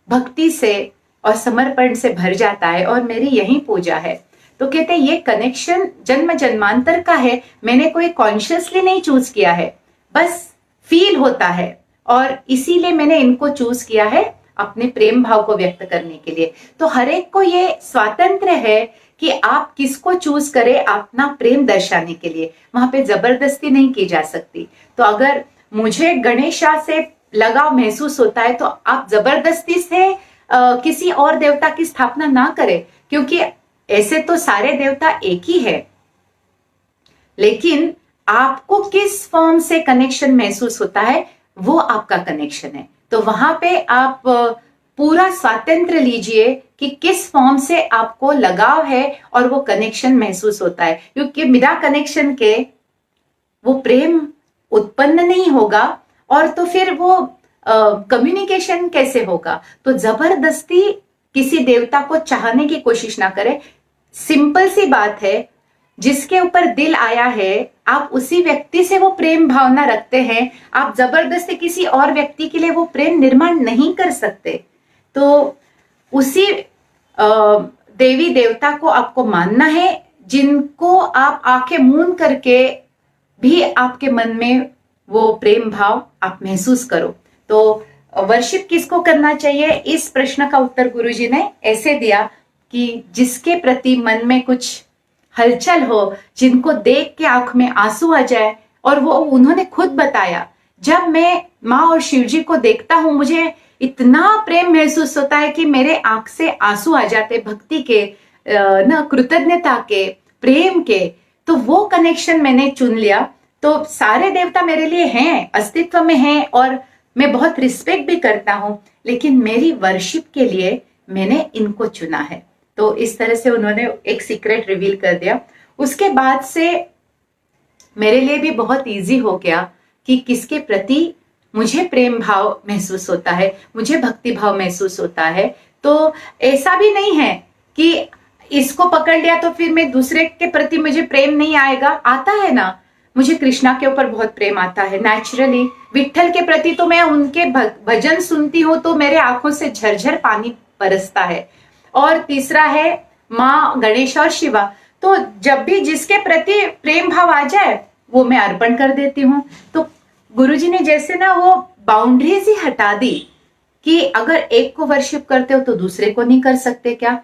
[SPEAKER 2] भक्ति से और समर्पण से भर जाता है, और मेरी यही पूजा है। तो कहते हैं ये कनेक्शन जन्म जन्मांतर का है, मैंने कोई कॉन्शियसली नहीं चूज किया है, बस फील होता है, और इसीलिए मैंने इनको चूज किया है अपने प्रेम भाव को व्यक्त करने के लिए। तो हर एक को ये स्वातंत्र है कि आप किसको चूज करें अपना प्रेम दर्शाने के लिए, वहां पे जबरदस्ती नहीं की जा सकती। तो अगर मुझे गणेशा से लगाव महसूस होता है तो आप जबरदस्ती से किसी और देवता की स्थापना ना करें, क्योंकि ऐसे तो सारे देवता एक ही है, लेकिन आपको किस फॉर्म से कनेक्शन महसूस होता है वो आपका कनेक्शन है। तो वहां पे आप पूरा स्वातंत्र लीजिए कि किस फॉर्म से आपको लगाव है और वो कनेक्शन महसूस होता है, क्योंकि बिना कनेक्शन के वो प्रेम उत्पन्न नहीं होगा, और तो फिर वो कम्युनिकेशन कैसे होगा। तो जबरदस्ती किसी देवता को चाहने की कोशिश ना करें। सिंपल सी बात है, जिसके ऊपर दिल आया है आप उसी व्यक्ति से वो प्रेम भावना रखते हैं, आप जबरदस्ती किसी और व्यक्ति के लिए वो प्रेम निर्माण नहीं कर सकते। तो उसी देवी देवता को आपको मानना है जिनको आप आंखें मूंद करके भी आपके मन में वो प्रेम भाव आप महसूस करो। तो वर्शिप किसको करना चाहिए, इस प्रश्न का उत्तर गुरुजी ने ऐसे दिया कि जिसके प्रति मन में कुछ हलचल हो, जिनको देख के आंख में आंसू आ जाए। और वो उन्होंने खुद बताया, जब मैं माँ और शिवजी को देखता हूं मुझे इतना प्रेम महसूस होता है कि मेरे आंख से आंसू आ जाते, भक्ति के, न कृतज्ञता के, प्रेम के। तो वो कनेक्शन मैंने चुन लिया। तो सारे देवता मेरे लिए हैं, अस्तित्व में हैं, और मैं बहुत रिस्पेक्ट भी करता हूं, लेकिन मेरी वर्शिप के लिए मैंने इनको चुना है। तो इस तरह से उन्होंने एक सीक्रेट रिवील कर दिया। उसके बाद से मेरे लिए भी बहुत इजी हो गया कि किसके प्रति मुझे प्रेम भाव महसूस होता है, मुझे भक्ति भाव महसूस होता है। तो ऐसा भी नहीं है कि इसको पकड़ लिया तो फिर मैं दूसरे के प्रति मुझे प्रेम नहीं आएगा, आता है ना। मुझे कृष्णा के ऊपर बहुत प्रेम आता है नेचुरली। विट्ठल के प्रति तो मैं उनके भजन सुनती हूँ तो मेरे आंखों से झरझर पानी बरसता है। और तीसरा है माँ गणेश और शिवा। तो जब भी जिसके प्रति प्रेम भाव आ जाए वो मैं अर्पण कर देती हूँ। तो गुरुजी ने जैसे ना वो बाउंड्रीज ही हटा दी कि अगर एक को वर्शिप करते हो तो दूसरे को नहीं कर सकते क्या।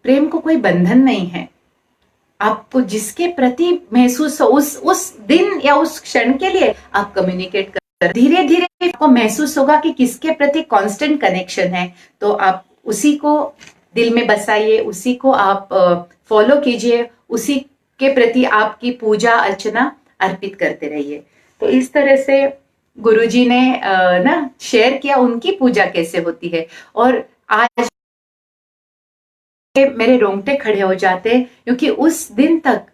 [SPEAKER 2] प्रेम को कोई बंधन नहीं है, आपको जिसके प्रति महसूस हो उस दिन या उस क्षण के लिए आप कम्युनिकेट कर, धीरे धीरे आपको महसूस होगा कि किसके प्रति कांस्टेंट कनेक्शन है, तो आप उसी को दिल में बसाइए, उसी को आप फॉलो कीजिए, उसी के प्रति आपकी पूजा अर्चना अर्पित करते रहिए। तो इस तरह से गुरुजी ने ना शेयर किया उनकी पूजा कैसे होती है। और आज मेरे रोंगटे खड़े हो जाते हैं क्योंकि उस दिन तक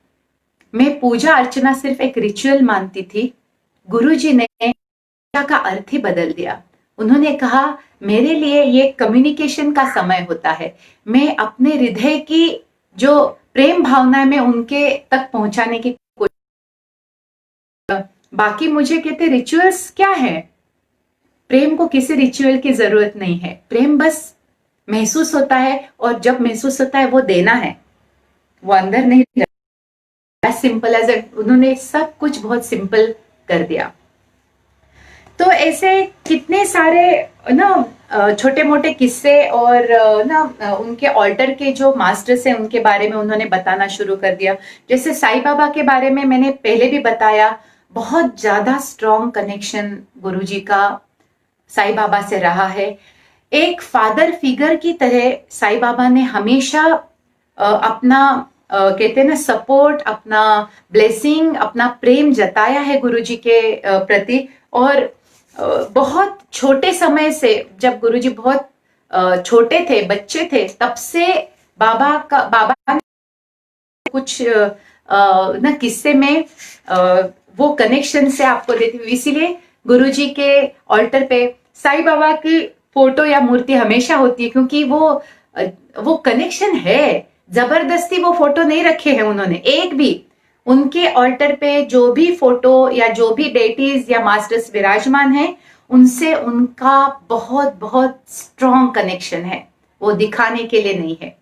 [SPEAKER 2] मैं पूजा अर्चना सिर्फ एक रिचुअल मानती थी। गुरुजी ने पूजा का अर्थ ही बदल दिया। उन्होंने कहा मेरे लिए ये कम्युनिकेशन का समय होता है, मैं अपने हृदय की जो प्रेम भावना में उनके तक पहुंचाने की कोशिश। बाकी मुझे कहते रिचुअल्स क्या है, प्रेम को किसी रिचुअल की जरूरत नहीं है, प्रेम बस महसूस होता है और जब महसूस होता है वो देना है, वो अंदर नहीं जाता। एज सिंपल एज उन्होंने सब कुछ बहुत सिंपल कर दिया। तो ऐसे कितने सारे ना छोटे मोटे किस्से और ना उनके ऑल्टर के जो मास्टर्स हैं उनके बारे में उन्होंने बताना शुरू कर दिया। जैसे साईं बाबा के बारे में मैंने पहले भी बताया, बहुत ज्यादा स्ट्रॉन्ग कनेक्शन गुरुजी का साईं बाबा से रहा है। एक फादर फिगर की तरह साईं बाबा ने हमेशा अपना कहते हैं ना सपोर्ट, अपना ब्लेसिंग, अपना प्रेम जताया है गुरुजी के प्रति। और बहुत छोटे समय से, जब गुरुजी बहुत छोटे थे, बच्चे थे, तब से बाबा ने कुछ ना किस्से में वो कनेक्शन से आपको देती हुई। इसीलिए गुरुजी के ऑल्टर पे साईं बाबा की फोटो या मूर्ति हमेशा होती है, क्योंकि वो कनेक्शन है। जबरदस्ती वो फोटो नहीं रखे हैं उन्होंने एक भी। उनके ऑल्टर पे जो भी फोटो या जो भी डेटीज या मास्टर्स विराजमान हैं, उनसे उनका बहुत बहुत स्ट्रॉन्ग कनेक्शन है, वो दिखाने के लिए नहीं है।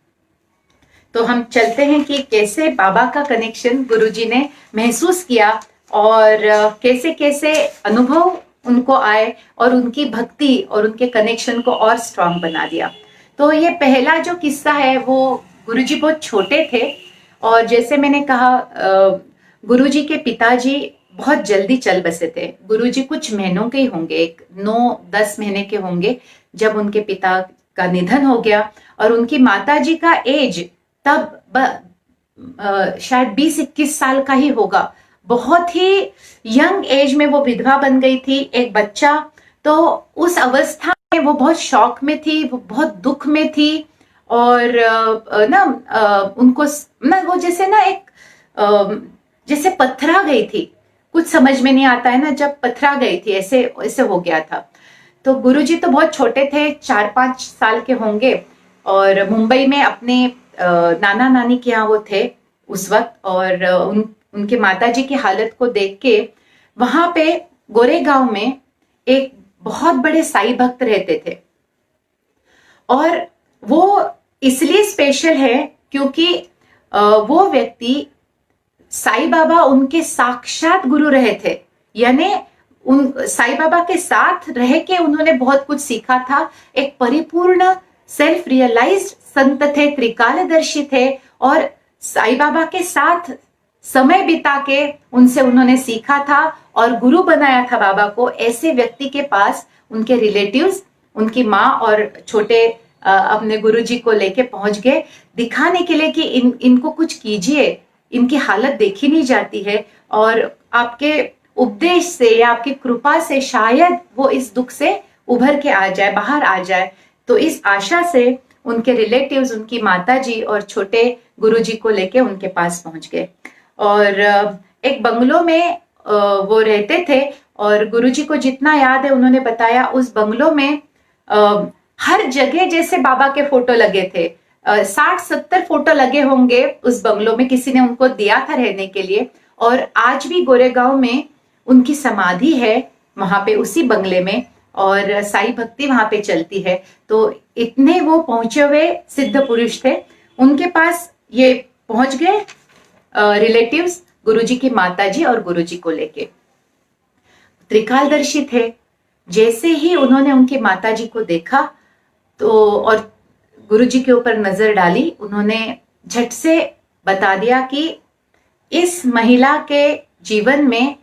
[SPEAKER 2] तो हम चलते हैं कि कैसे बाबा का कनेक्शन गुरुजी ने महसूस किया और कैसे कैसे अनुभव उनको आए और उनकी भक्ति और उनके कनेक्शन को और स्ट्रांग बना दिया। तो ये पहला जो किस्सा है वो गुरुजी बहुत छोटे थे और जैसे मैंने कहा गुरुजी के पिताजी बहुत जल्दी चल बसे थे। गुरुजी कुछ महीनों के ही होंगे, 9-10 महीने के होंगे जब उनके पिता का निधन हो गया। और उनकी माताजी का एज तब शायद 20-21 साल का ही होगा। बहुत ही यंग एज में वो विधवा बन गई थी, एक बच्चा। तो उस अवस्था में वो बहुत शॉक में थी, वो बहुत दुख में थी। और ना उनको ना वो जैसे ना एक जैसे पथरा गई थी, कुछ समझ में नहीं आता है ना, जब पथरा गई थी ऐसे ऐसे हो गया था। तो गुरुजी तो बहुत छोटे थे, 4-5 साल के होंगे और मुंबई में अपने नाना नानी के यहाँ वो थे उस वक्त। और उनके माताजी की हालत को देख के वहां पे गोरेगांव में एक बहुत बड़े साईं भक्त रहते थे। और वो इसलिए स्पेशल है क्योंकि वो व्यक्ति साईं बाबा उनके साक्षात गुरु रहे थे। यानी उन साईं बाबा के साथ रह के उन्होंने बहुत कुछ सीखा था। एक परिपूर्ण सेल्फ रियलाइज्ड संत थे, त्रिकालदर्शी थे और साईं बाबा के साथ समय बिता के उनसे उन्होंने सीखा था और गुरु बनाया था बाबा को। ऐसे व्यक्ति के पास उनके रिलेटिव्स, उनकी माँ और छोटे अपने गुरुजी को लेके पहुंच गए, दिखाने के लिए कि इनको कुछ कीजिए, इनकी हालत देखी नहीं जाती है और आपके उपदेश से या आपकी कृपा से शायद वो इस दुख से उभर के आ जाए, बाहर आ जाए। तो इस आशा से उनके रिलेटिव्स, उनकी माताजी और छोटे गुरुजी को लेके उनके पास पहुंच गए। और एक बंगलो में वो रहते थे और गुरुजी को जितना याद है उन्होंने बताया उस बंगलो में हर जगह जैसे बाबा के फोटो लगे थे, 60-70 फोटो लगे होंगे उस बंगलों में, किसी ने उनको दिया था रहने के लिए। और आज भी गोरेगांव में उनकी समाधि है वहां पे उसी बंगले में, और साई भक्ति वहां पे चलती है। तो इतने वो पहुंचे हुए सिद्ध पुरुष थे, उनके पास ये पहुंच गए रिलेटिव्स गुरुजी की माताजी और गुरुजी को लेके। त्रिकालदर्शी थे। जैसे ही उन्होंने उनकी माताजी को देखा तो और गुरुजी के ऊपर नजर डाली, उन्होंने झट से बता दिया कि इस महिला के जीवन में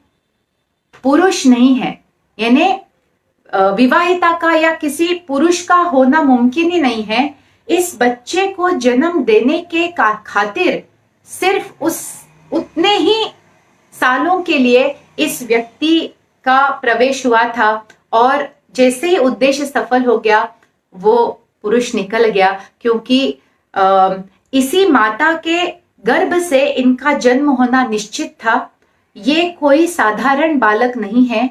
[SPEAKER 2] पुरुष नहीं है, यानी विवाहिता का या किसी पुरुष का होना मुमकिन ही नहीं है। इस बच्चे को जन्म देने के खातिर सिर्फ उतने ही सालों के लिए इस व्यक्ति का प्रवेश हुआ था, और जैसे ही उद्देश्य सफल हो गया वो पुरुष निकल गया, क्योंकि इसी माता के गर्भ से इनका जन्म होना निश्चित था। ये कोई साधारण बालक नहीं है,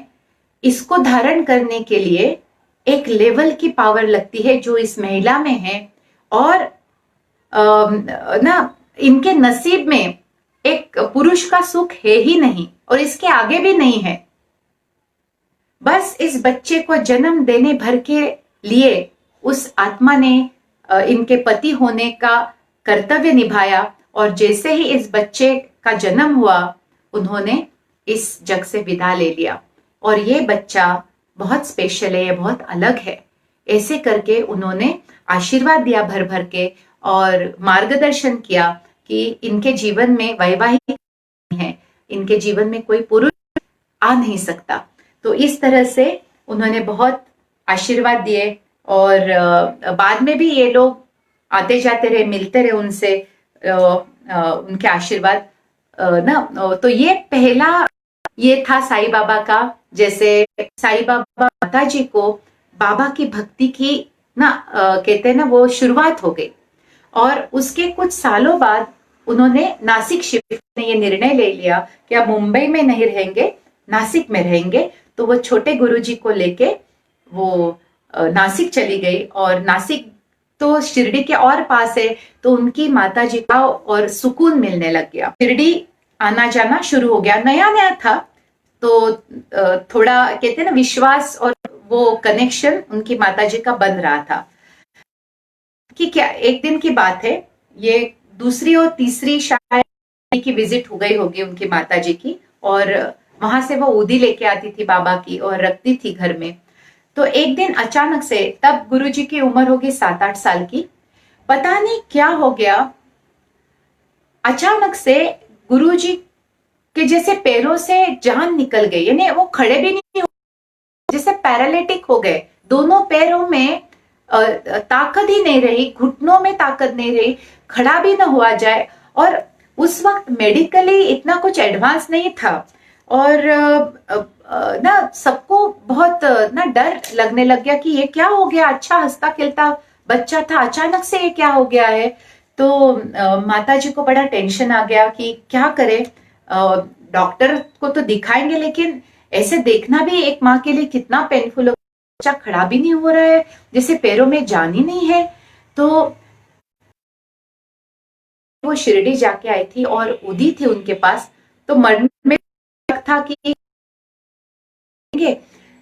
[SPEAKER 2] इसको धारण करने के लिए एक लेवल की पावर लगती है जो इस महिला में है, और इनके नसीब में एक पुरुष का सुख है ही नहीं और इसके आगे भी नहीं है। बस इस बच्चे को जन्म देने भर के लिए उस आत्मा ने इनके पति होने का कर्तव्य निभाया, और जैसे ही इस बच्चे का जन्म हुआ उन्होंने इस जग से विदा ले लिया। और ये बच्चा बहुत स्पेशल है, ये बहुत अलग है, ऐसे करके उन्होंने आशीर्वाद दिया भर भर के और मार्गदर्शन किया कि इनके जीवन में वैवाहिक है, इनके जीवन में कोई पुरुष आ नहीं सकता। तो इस तरह से उन्होंने बहुत आशीर्वाद दिए, और बाद में भी ये लोग आते जाते रहे, मिलते रहे उनसे, उनके आशीर्वाद तो ये पहला ये था साईं बाबा का। जैसे साईं बाबा माता जी को बाबा की भक्ति की कहते हैं ना, वो शुरुआत हो गई, और उसके कुछ सालों बाद उन्होंने नासिक शिफ्ट ने ये निर्णय ले लिया कि अब मुंबई में नहीं रहेंगे, नासिक में रहेंगे। तो वो छोटे गुरुजी को लेके वो नासिक चली गई, और नासिक तो शिरडी के और पास है, तो उनकी माता जी का और सुकून मिलने लग गया। शिरडी आना जाना शुरू हो गया, नया नया था तो थोड़ा कहते हैं ना विश्वास और वो कनेक्शन उनकी माता जी का बन रहा था। कि क्या एक दिन की बात है, ये दूसरी और तीसरी शायद की विजिट हो गई होगी उनकी माता जी की, और वहां से वो ऊदी लेके आती थी बाबा की और रखती थी घर में। तो एक दिन अचानक से, तब गुरुजी की उम्र होगी 7-8 साल की, पता नहीं क्या हो गया, अचानक से गुरुजी के जैसे पैरों से जान निकल गई, यानी वो खड़े भी नहीं हो, जैसे पैरालिटिक हो गए। दोनों पैरों में ताकत ही नहीं रही, घुटनों में ताकत नहीं रही, खड़ा भी ना हुआ जाए। और उस वक्त मेडिकली इतना कुछ एडवांस नहीं था, और सबको बहुत डर लगने लग गया कि ये क्या हो गया, अच्छा हंसता खेलता बच्चा था, अचानक से ये क्या हो गया है। तो माता जी को बड़ा टेंशन आ गया कि क्या करे, डॉक्टर को तो दिखाएंगे, लेकिन ऐसे देखना भी एक माँ के लिए कितना पेनफुल हो, बच्चा खड़ा भी नहीं हो रहा है, जैसे पैरों में जान ही नहीं है। तो वो शिरडी जाके आई थी और उदी थी उनके पास, तो मन में था कि,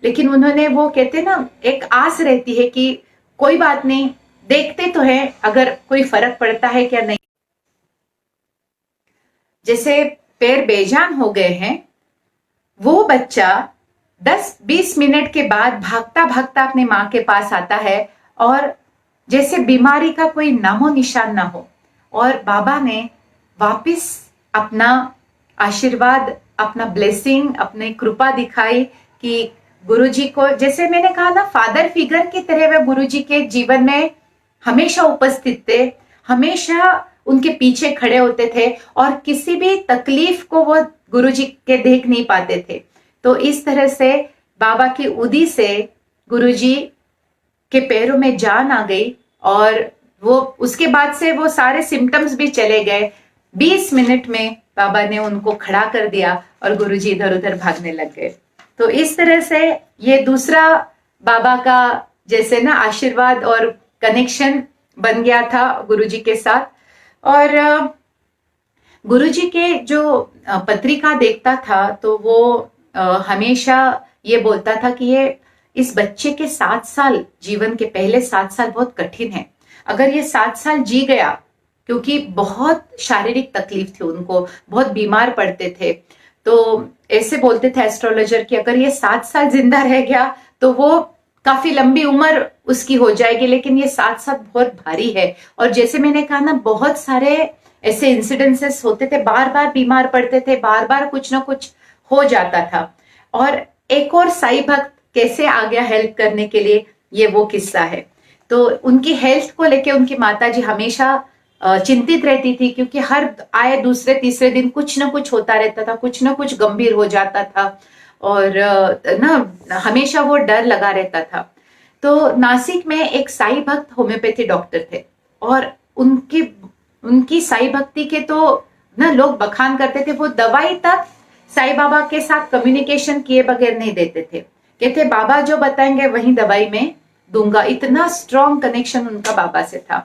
[SPEAKER 2] लेकिन उन्होंने वो कहते ना एक आस रहती है कि कोई बात नहीं, देखते तो है अगर कोई फर्क पड़ता है क्या नहीं। जैसे पैर बेजान हो गए हैं, वो बच्चा 10-20 मिनट के बाद भागता भागता अपने माँ के पास आता है, और जैसे बीमारी का कोई नामो निशान ना हो। और बाबा ने वापस अपना आशीर्वाद, अपना ब्लेसिंग, अपनी कृपा दिखाई कि गुरुजी को, जैसे मैंने कहा ना, फादर फिगर की तरह वे गुरुजी के जीवन में हमेशा उपस्थित थे, हमेशा उनके पीछे खड़े होते थे, और किसी भी तकलीफ को वो गुरुजी के देख नहीं पाते थे। तो इस तरह से बाबा की उदी से गुरुजी के पैरों में जान आ गई, और वो उसके बाद से वो सारे सिम्टम्स भी चले गए। 20 मिनट में बाबा ने उनको खड़ा कर दिया और गुरुजी इधर उधर भागने लग गए। तो इस तरह से ये दूसरा बाबा का जैसे ना आशीर्वाद और कनेक्शन बन गया था गुरुजी के साथ। और गुरुजी के जो पत्रिका देखता था तो वो हमेशा ये बोलता था कि ये इस बच्चे के 7 साल, जीवन के पहले 7 साल बहुत कठिन है। अगर ये 7 साल जी गया, क्योंकि बहुत शारीरिक तकलीफ थी उनको, बहुत बीमार पड़ते थे, तो ऐसे बोलते थे एस्ट्रोलॉजर कि अगर ये 7 साल जिंदा रह गया तो वो काफी लंबी उम्र उसकी हो जाएगी, लेकिन ये 7 साल बहुत भारी है। और जैसे मैंने कहा ना, बहुत सारे ऐसे इंसिडेंसेस होते थे, बार बार बीमार पड़ते थे, बार बार कुछ ना कुछ हो जाता था। और एक और साईं भक्त कैसे आ गया हेल्प करने के लिए, ये वो किस्सा है। तो उनकी हेल्थ को लेके उनकी माताजी हमेशा चिंतित रहती थी, क्योंकि हर आए दूसरे तीसरे दिन कुछ ना कुछ होता रहता था, कुछ ना कुछ गंभीर हो जाता था, और ना हमेशा वो डर लगा रहता था। तो नासिक में एक साईं भक्त होम्योपैथी डॉक्टर थे, और उनकी साईं भक्ति के तो ना लोग बखान करते थे। वो दवाई तक साईं बाबा के साथ कम्युनिकेशन किए बगैर नहीं देते थे, कहते बाबा जो बताएंगे वही दवाई में दूंगा। इतना स्ट्रॉन्ग कनेक्शन उनका बाबा से था।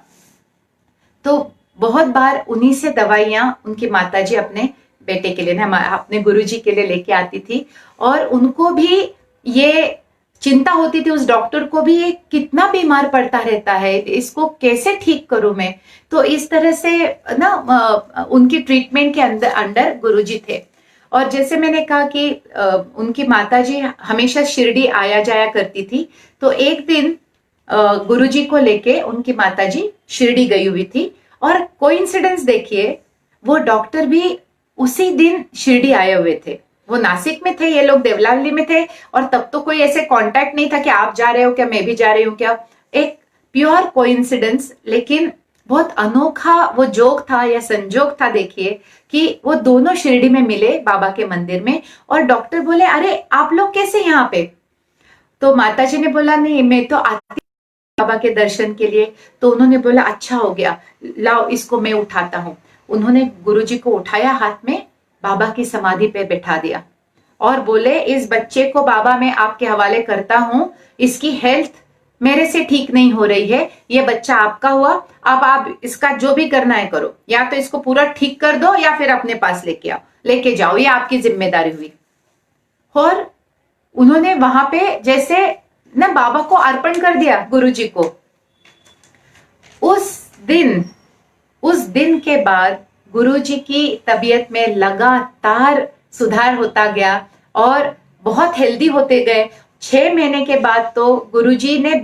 [SPEAKER 2] तो बहुत बार उन्हीं से दवाइयां उनकी माताजी अपने बेटे के लिए, अपने गुरुजी के लिए लेके आती थी। और उनको भी ये चिंता होती थी, उस डॉक्टर को भी, ये कितना बीमार पड़ता रहता है, इसको कैसे ठीक करूं मैं। तो इस तरह से ना उनकी ट्रीटमेंट के अंडर गुरुजी थे। और जैसे मैंने कहा कि उनकी माताजी हमेशा शिरडी आया जाया करती थी। तो एक दिन गुरुजी को लेके उनकी माताजी शिरडी गई हुई थी, और कोइंसिडेंस देखिए, वो डॉक्टर भी उसी दिन शिरडी आए हुए थे। वो नासिक में थे, ये लोग देवलाली में थे, और तब तो कोई ऐसे कांटेक्ट नहीं था कि आप जा रहे हो क्या, मैं भी जा रही हूँ क्या। एक प्योर कोइंसिडेंस, लेकिन बहुत अनोखा वो जोग था या संजोग था, देखिए, कि वो दोनों शिरडी में मिले बाबा के मंदिर में। और डॉक्टर बोले, अरे आप लोग कैसे यहाँ पे। तो माताजी ने बोला, नहीं मैं तो आती बाबा के दर्शन के लिए। तो उन्होंने बोला, अच्छा हो गया, लाओ इसको मैं उठाता हूं। उन्होंने गुरुजी को उठाया, हाथ में बाबा की समाधि पे बैठा दिया, और बोले, इस बच्चे को बाबा मैं आपके हवाले करता हूं, इसकी हेल्थ मेरे से ठीक नहीं हो रही है, ये बच्चा आपका हुआ, अब आप इसका जो भी करना है करो, या तो इसको पूरा ठीक कर दो या फिर अपने पास लेके जाओ, ये आपकी जिम्मेदारी हुई। और उन्होंने वहां पे जैसे ना बाबा को अर्पण कर दिया, गुरुजी को। उस दिन के बाद गुरुजी की तबीयत में लगातार सुधार होता गया, और बहुत हेल्दी होते गए। 6 महीने के बाद तो गुरुजी ने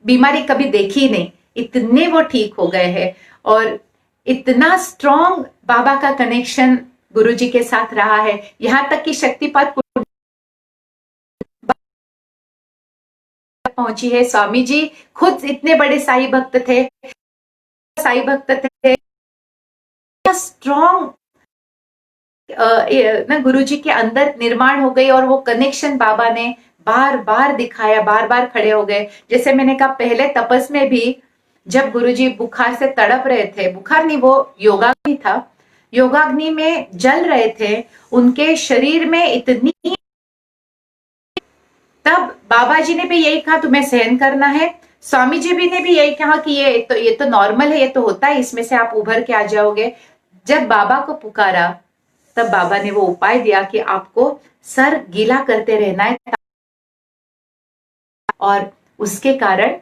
[SPEAKER 2] बीमारी कभी देखी ही नहीं, इतने वो ठीक हो गए हैं। और इतना स्ट्रॉन्ग बाबा का कनेक्शन गुरुजी के साथ रहा है, यहां तक कि शक्तिपात पहुंची है। स्वामी जी खुद इतने बड़े साईं भक्त थे, स्ट्रॉन्ग ना गुरुजी के अंदर निर्माण हो गई, और वो कनेक्शन बाबा ने बार बार दिखाया, बार बार खड़े हो गए। जैसे मैंने कहा, पहले तपस में भी जब गुरुजी बुखार से तड़प रहे थे, बुखार नहीं, वो योगाग्नि था, योगाग्नि में जल रहे थे, उनके शरीर में इतनी, तब बाबा जी ने भी यही कहा, तुम्हें सहन करना है। स्वामी जी भी ने भी यही कहा कि ये तो नॉर्मल है, ये तो होता है, इसमें से आप उभर के आ जाओगे। जब बाबा को पुकारा, तब बाबा ने वो उपाय दिया कि आपको सर गीला करते रहना है, और उसके कारण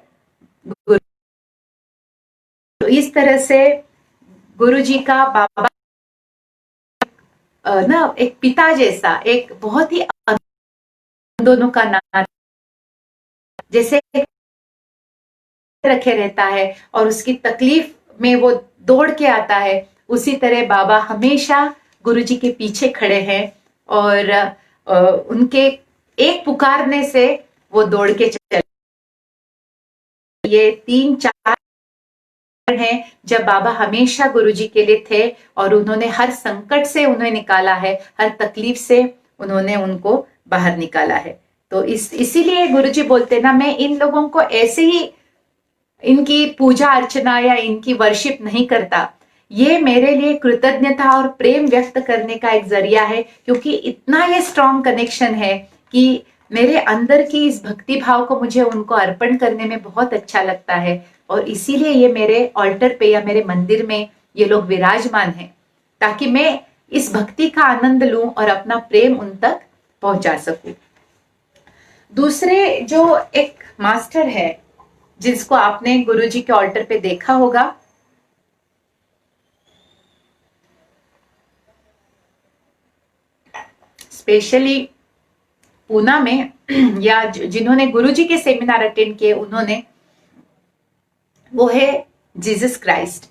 [SPEAKER 2] तो इस तरह से गुरु जी का बाबा ना एक पिता जैसा, एक बहुत ही दोनों का नाम जैसे रखे रहता है, और उसकी तकलीफ में वो दौड़ के आता है, उसी तरह बाबा हमेशा गुरुजी के पीछे खड़े हैं, और उनके एक पुकारने से वो दौड़ के चले। ये 3-4 हैं जब बाबा हमेशा गुरुजी के लिए थे, और उन्होंने हर संकट से उन्हें निकाला है, हर तकलीफ से उन्होंने उनको बाहर निकाला है। तो इसीलिए गुरुजी बोलते ना, मैं इन लोगों को ऐसे ही इनकी पूजा अर्चना या इनकी वर्शिप नहीं करता, ये मेरे लिए कृतज्ञता और प्रेम व्यक्त करने का एक जरिया है, क्योंकि इतना ये स्ट्रॉन्ग कनेक्शन है कि मेरे अंदर की इस भक्ति भाव को मुझे उनको अर्पण करने में बहुत अच्छा लगता है, और इसीलिए ये मेरे ऑल्टर पे या मेरे मंदिर में ये लोग विराजमान हैं, ताकि मैं इस भक्ति का आनंद लूं और अपना प्रेम उन तक पहुंचा सकूं। दूसरे जो एक मास्टर है जिसको आपने गुरुजी के ऑल्टर पे देखा होगा, स्पेशली पूना में या जिन्होंने गुरुजी के सेमिनार अटेंड किए उन्होंने, वो है जीसस क्राइस्ट।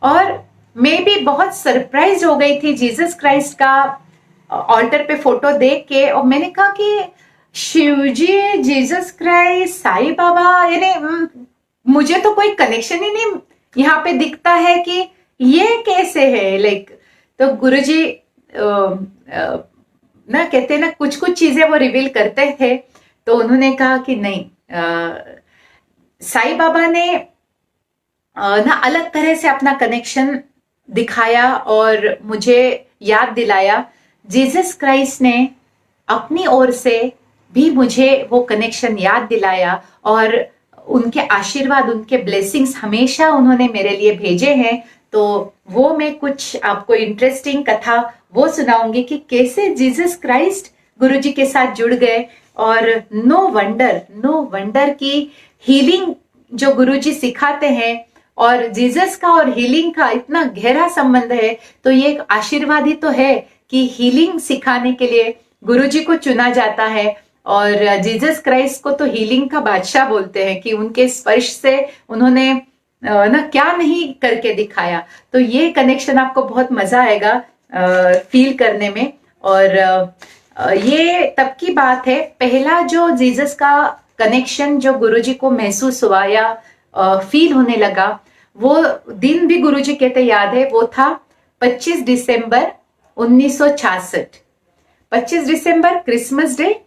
[SPEAKER 2] और मैं भी बहुत सरप्राइज हो गई थी जीसस क्राइस्ट का ऑल्टर पे फोटो देख के, और मैंने कहा कि शिवजी, जीसस क्राइस्ट, साईं बाबा, यानी मुझे तो कोई कनेक्शन ही नहीं यहाँ पे दिखता है कि ये कैसे है। लाइक तो गुरुजी ना कहते हैं ना, कुछ कुछ चीजें वो रिवील करते थे, तो उन्होंने कहा कि नहीं, साईं बाबा ने ना अलग तरह से अपना कनेक्शन दिखाया और मुझे याद दिलाया। जीसस क्राइस्ट ने अपनी ओर से भी मुझे वो कनेक्शन याद दिलाया, और उनके आशीर्वाद, उनके ब्लेसिंग्स हमेशा उन्होंने मेरे लिए भेजे हैं। तो वो मैं कुछ आपको इंटरेस्टिंग कथा वो सुनाऊंगी कि कैसे जीसस क्राइस्ट गुरुजी के साथ जुड़ गए, और नो वंडर की हीलिंग जो गुरुजी सिखाते हैं, और जीसस का और हीलिंग का इतना गहरा संबंध है। तो ये एक आशीर्वाद ही तो है कि हीलिंग सिखाने के लिए गुरुजी को चुना जाता है, और जीसस क्राइस्ट को तो हीलिंग का बादशाह बोलते हैं कि उनके स्पर्श से उन्होंने ना क्या नहीं करके दिखाया। तो ये कनेक्शन आपको बहुत मजा आएगा फील करने में। और ये तब की बात है, पहला जो जीसस का कनेक्शन जो गुरुजी को महसूस हुआ या फील होने लगा, वो दिन भी गुरुजी कहते याद है, वो था 25 दिसंबर 1966। 25 दिसंबर क्रिसमस डे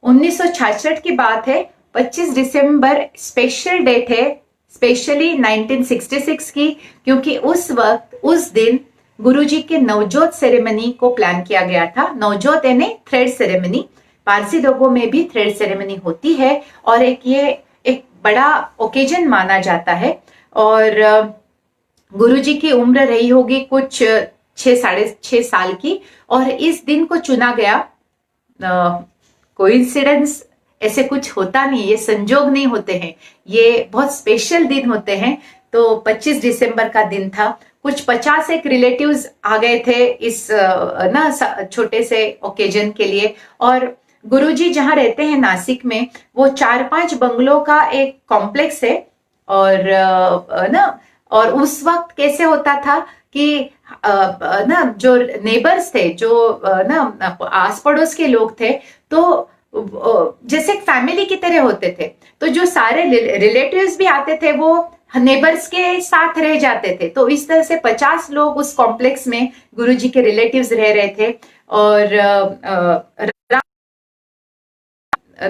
[SPEAKER 2] 1966 की बात है। 25 दिसंबर स्पेशल डेट है, स्पेशली 1966 की, क्योंकि उस वक्त उस दिन गुरुजी के नवजोत सेरेमनी को प्लान किया गया था। नवजोत यानी थ्रेड सेरेमनी, पारसी लोगों में भी थ्रेड सेरेमनी होती है, और एक बड़ा ओकेजन माना जाता है। और गुरुजी की उम्र रही होगी कुछ 6 साल की, और इस दिन को चुना गया। कोइंसिडेंस ऐसे कुछ होता नहीं, ये संजोग नहीं होते हैं, ये बहुत स्पेशल दिन होते हैं। तो 25 दिसंबर का दिन था। कुछ 50 एक रिलेटिव्स आ गए थे इस ना छोटे से ओकेजन के लिए। और गुरुजी जहां रहते हैं नासिक में, वो 4-5 बंगलों का एक कॉम्प्लेक्स है। और ना, और उस वक्त कैसे होता था कि ना जो नेबर्स थे, जो ना आस पड़ोस के लोग थे, तो जैसे एक फैमिली की तरह होते थे। तो जो सारे रिलेटिव्स भी आते थे वो नेबर्स के साथ रह जाते थे। तो इस तरह से 50 लोग उस कॉम्प्लेक्स में गुरुजी के रिलेटिव्स रह रहे थे। और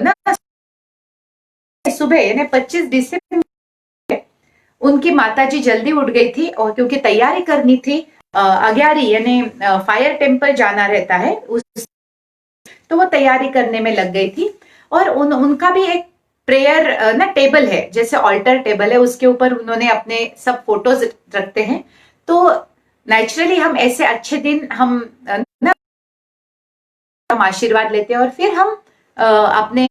[SPEAKER 2] ना सुबह यानी 25 दिसंबर उनकी माताजी जल्दी उठ गई थी, और क्योंकि तैयारी करनी थी, अग्यारी यानी फायर टेम्पल जाना रहता है उस, तो वो तैयारी करने में लग गई थी। और उनका भी एक प्रेयर ना टेबल है, जैसे ऑल्टर टेबल है, उसके ऊपर उन्होंने अपने सब फोटोज रखते हैं। तो नेचुरली हम ऐसे अच्छे दिन हम ना हम आशीर्वाद लेते हैं, और फिर हम अपने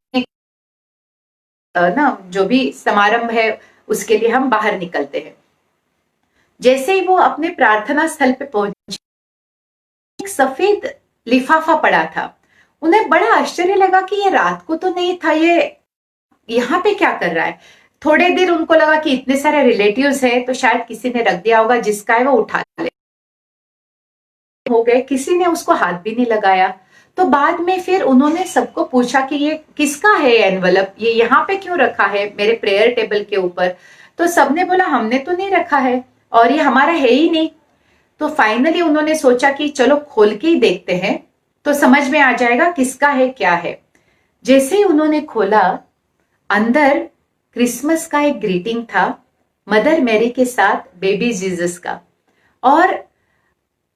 [SPEAKER 2] ना जो भी समारंभ है उसके लिए हम बाहर निकलते हैं। जैसे ही वो अपने प्रार्थना स्थल पे पहुंचे, एक सफेद लिफाफा पड़ा था। उन्हें बड़ा आश्चर्य लगा कि ये रात को तो नहीं था, ये यहाँ पे क्या कर रहा है। थोड़े देर उनको लगा कि इतने सारे रिलेटिव्स हैं तो शायद किसी ने रख दिया होगा, जिसका है वो उठा ले हो गए, किसी ने उसको हाथ भी नहीं लगाया। तो बाद में फिर उन्होंने सबको पूछा कि ये किसका है एनवलप, ये यहाँ पे क्यों रखा है मेरे प्रेयर टेबल के ऊपर। तो सबने बोला हमने तो नहीं रखा है, और ये हमारा है ही नहीं। तो फाइनली उन्होंने सोचा कि चलो खोल के ही देखते हैं, तो समझ में आ जाएगा किसका है क्या है। जैसे ही उन्होंने खोला, अंदर क्रिसमस का एक ग्रीटिंग था, मदर मैरी के साथ बेबी जीसस का। और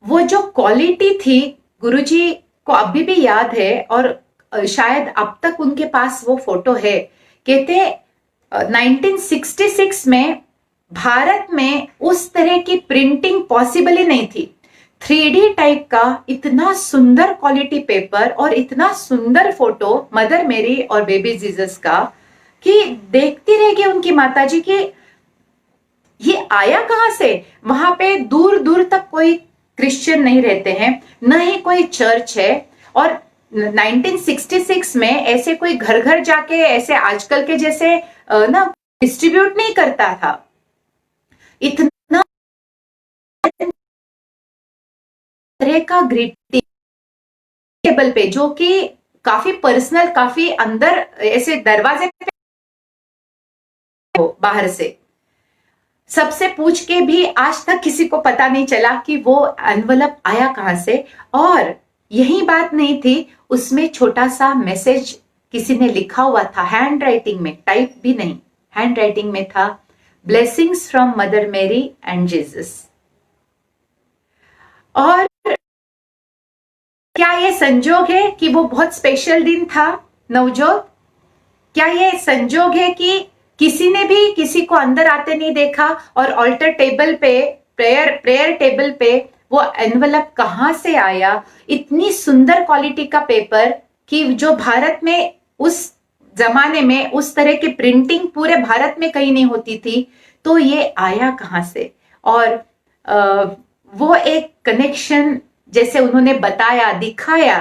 [SPEAKER 2] वो जो क्वालिटी थी, गुरुजी को अभी भी याद है, और शायद अब तक उनके पास वो फोटो है। कहते 1966 में भारत में उस तरह की प्रिंटिंग पॉसिबल ही नहीं थी। 3D टाइप का इतना सुंदर क्वालिटी पेपर और इतना सुंदर फोटो मदर मेरी और बेबी जीसस का कि देखती रह गई उनकी माताजी की ये आया कहां से। वहां पे दूर दूर तक कोई क्रिश्चियन नहीं रहते हैं, न ही कोई चर्च है। और 1966 में ऐसे कोई घर घर जाके ऐसे आजकल के जैसे ना डिस्ट्रीब्यूट नहीं करता था। इतना तरह का ग्रीटिंग टेबल पे जो कि काफी पर्सनल, काफी अंदर ऐसे दरवाजे पे हो बाहर से, सबसे पूछ के भी आज तक किसी को पता नहीं चला कि वो एनवलप आया कहां से। और यही बात नहीं थी, उसमें छोटा सा मैसेज किसी ने लिखा हुआ था हैंड राइटिंग में, टाइप भी नहीं, हैंड राइटिंग में था, ब्लेसिंग्स फ्रॉम मदर मेरी एंड जीसस। और क्या ये संजोग है कि वो बहुत स्पेशल दिन था नवजोत? क्या ये संजोग है कि किसी ने भी किसी को अंदर आते नहीं देखा और ऑल्टर टेबल पे, प्रेयर टेबल पे वो एनवलप कहां से आया? इतनी सुंदर क्वालिटी का पेपर कि जो भारत में उस जमाने में उस तरह की प्रिंटिंग पूरे भारत में कहीं नहीं होती थी, तो ये आया कहां से? और वो एक कनेक्शन जैसे उन्होंने बताया, दिखाया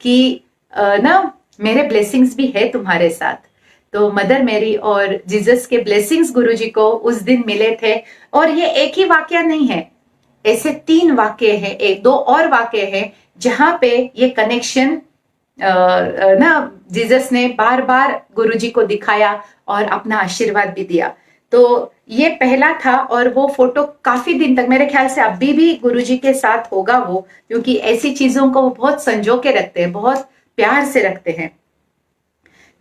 [SPEAKER 2] कि ना मेरे ब्लेसिंग्स भी है तुम्हारे साथ। तो मदर मेरी और जीसस के ब्लेसिंग्स गुरुजी को उस दिन मिले थे। और ये एक ही वाक्य नहीं है, ऐसे 3 वाक्य हैं, 2 और वाक्य हैं जहां पे ये कनेक्शन ना जीसस ने बार बार गुरुजी को दिखाया और अपना आशीर्वाद भी दिया। तो ये पहला था और वो फोटो काफी दिन तक मेरे ख्याल से अभी भी गुरुजी के साथ होगा वो, क्योंकि ऐसी चीजों को वो बहुत संजो के रखते हैं, बहुत प्यार से रखते हैं।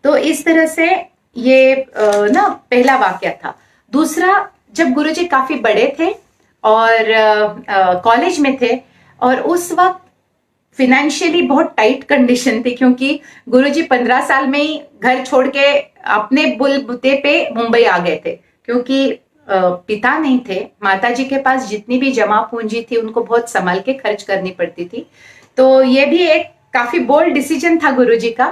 [SPEAKER 2] तो इस तरह से ये ना पहला वाक्य था। दूसरा, जब गुरुजी काफी बड़े थे और कॉलेज में थे और उस वक्त फिनेंशियली बहुत टाइट कंडीशन थी, क्योंकि गुरुजी 15 साल में ही घर छोड़ के अपने बुलबुते पे मुंबई आ गए थे, क्योंकि पिता नहीं थे। माताजी के पास जितनी भी जमा पूंजी थी उनको बहुत संभाल के खर्च करनी पड़ती थी। तो ये भी एक काफी बोल्ड डिसीजन था गुरुजी का।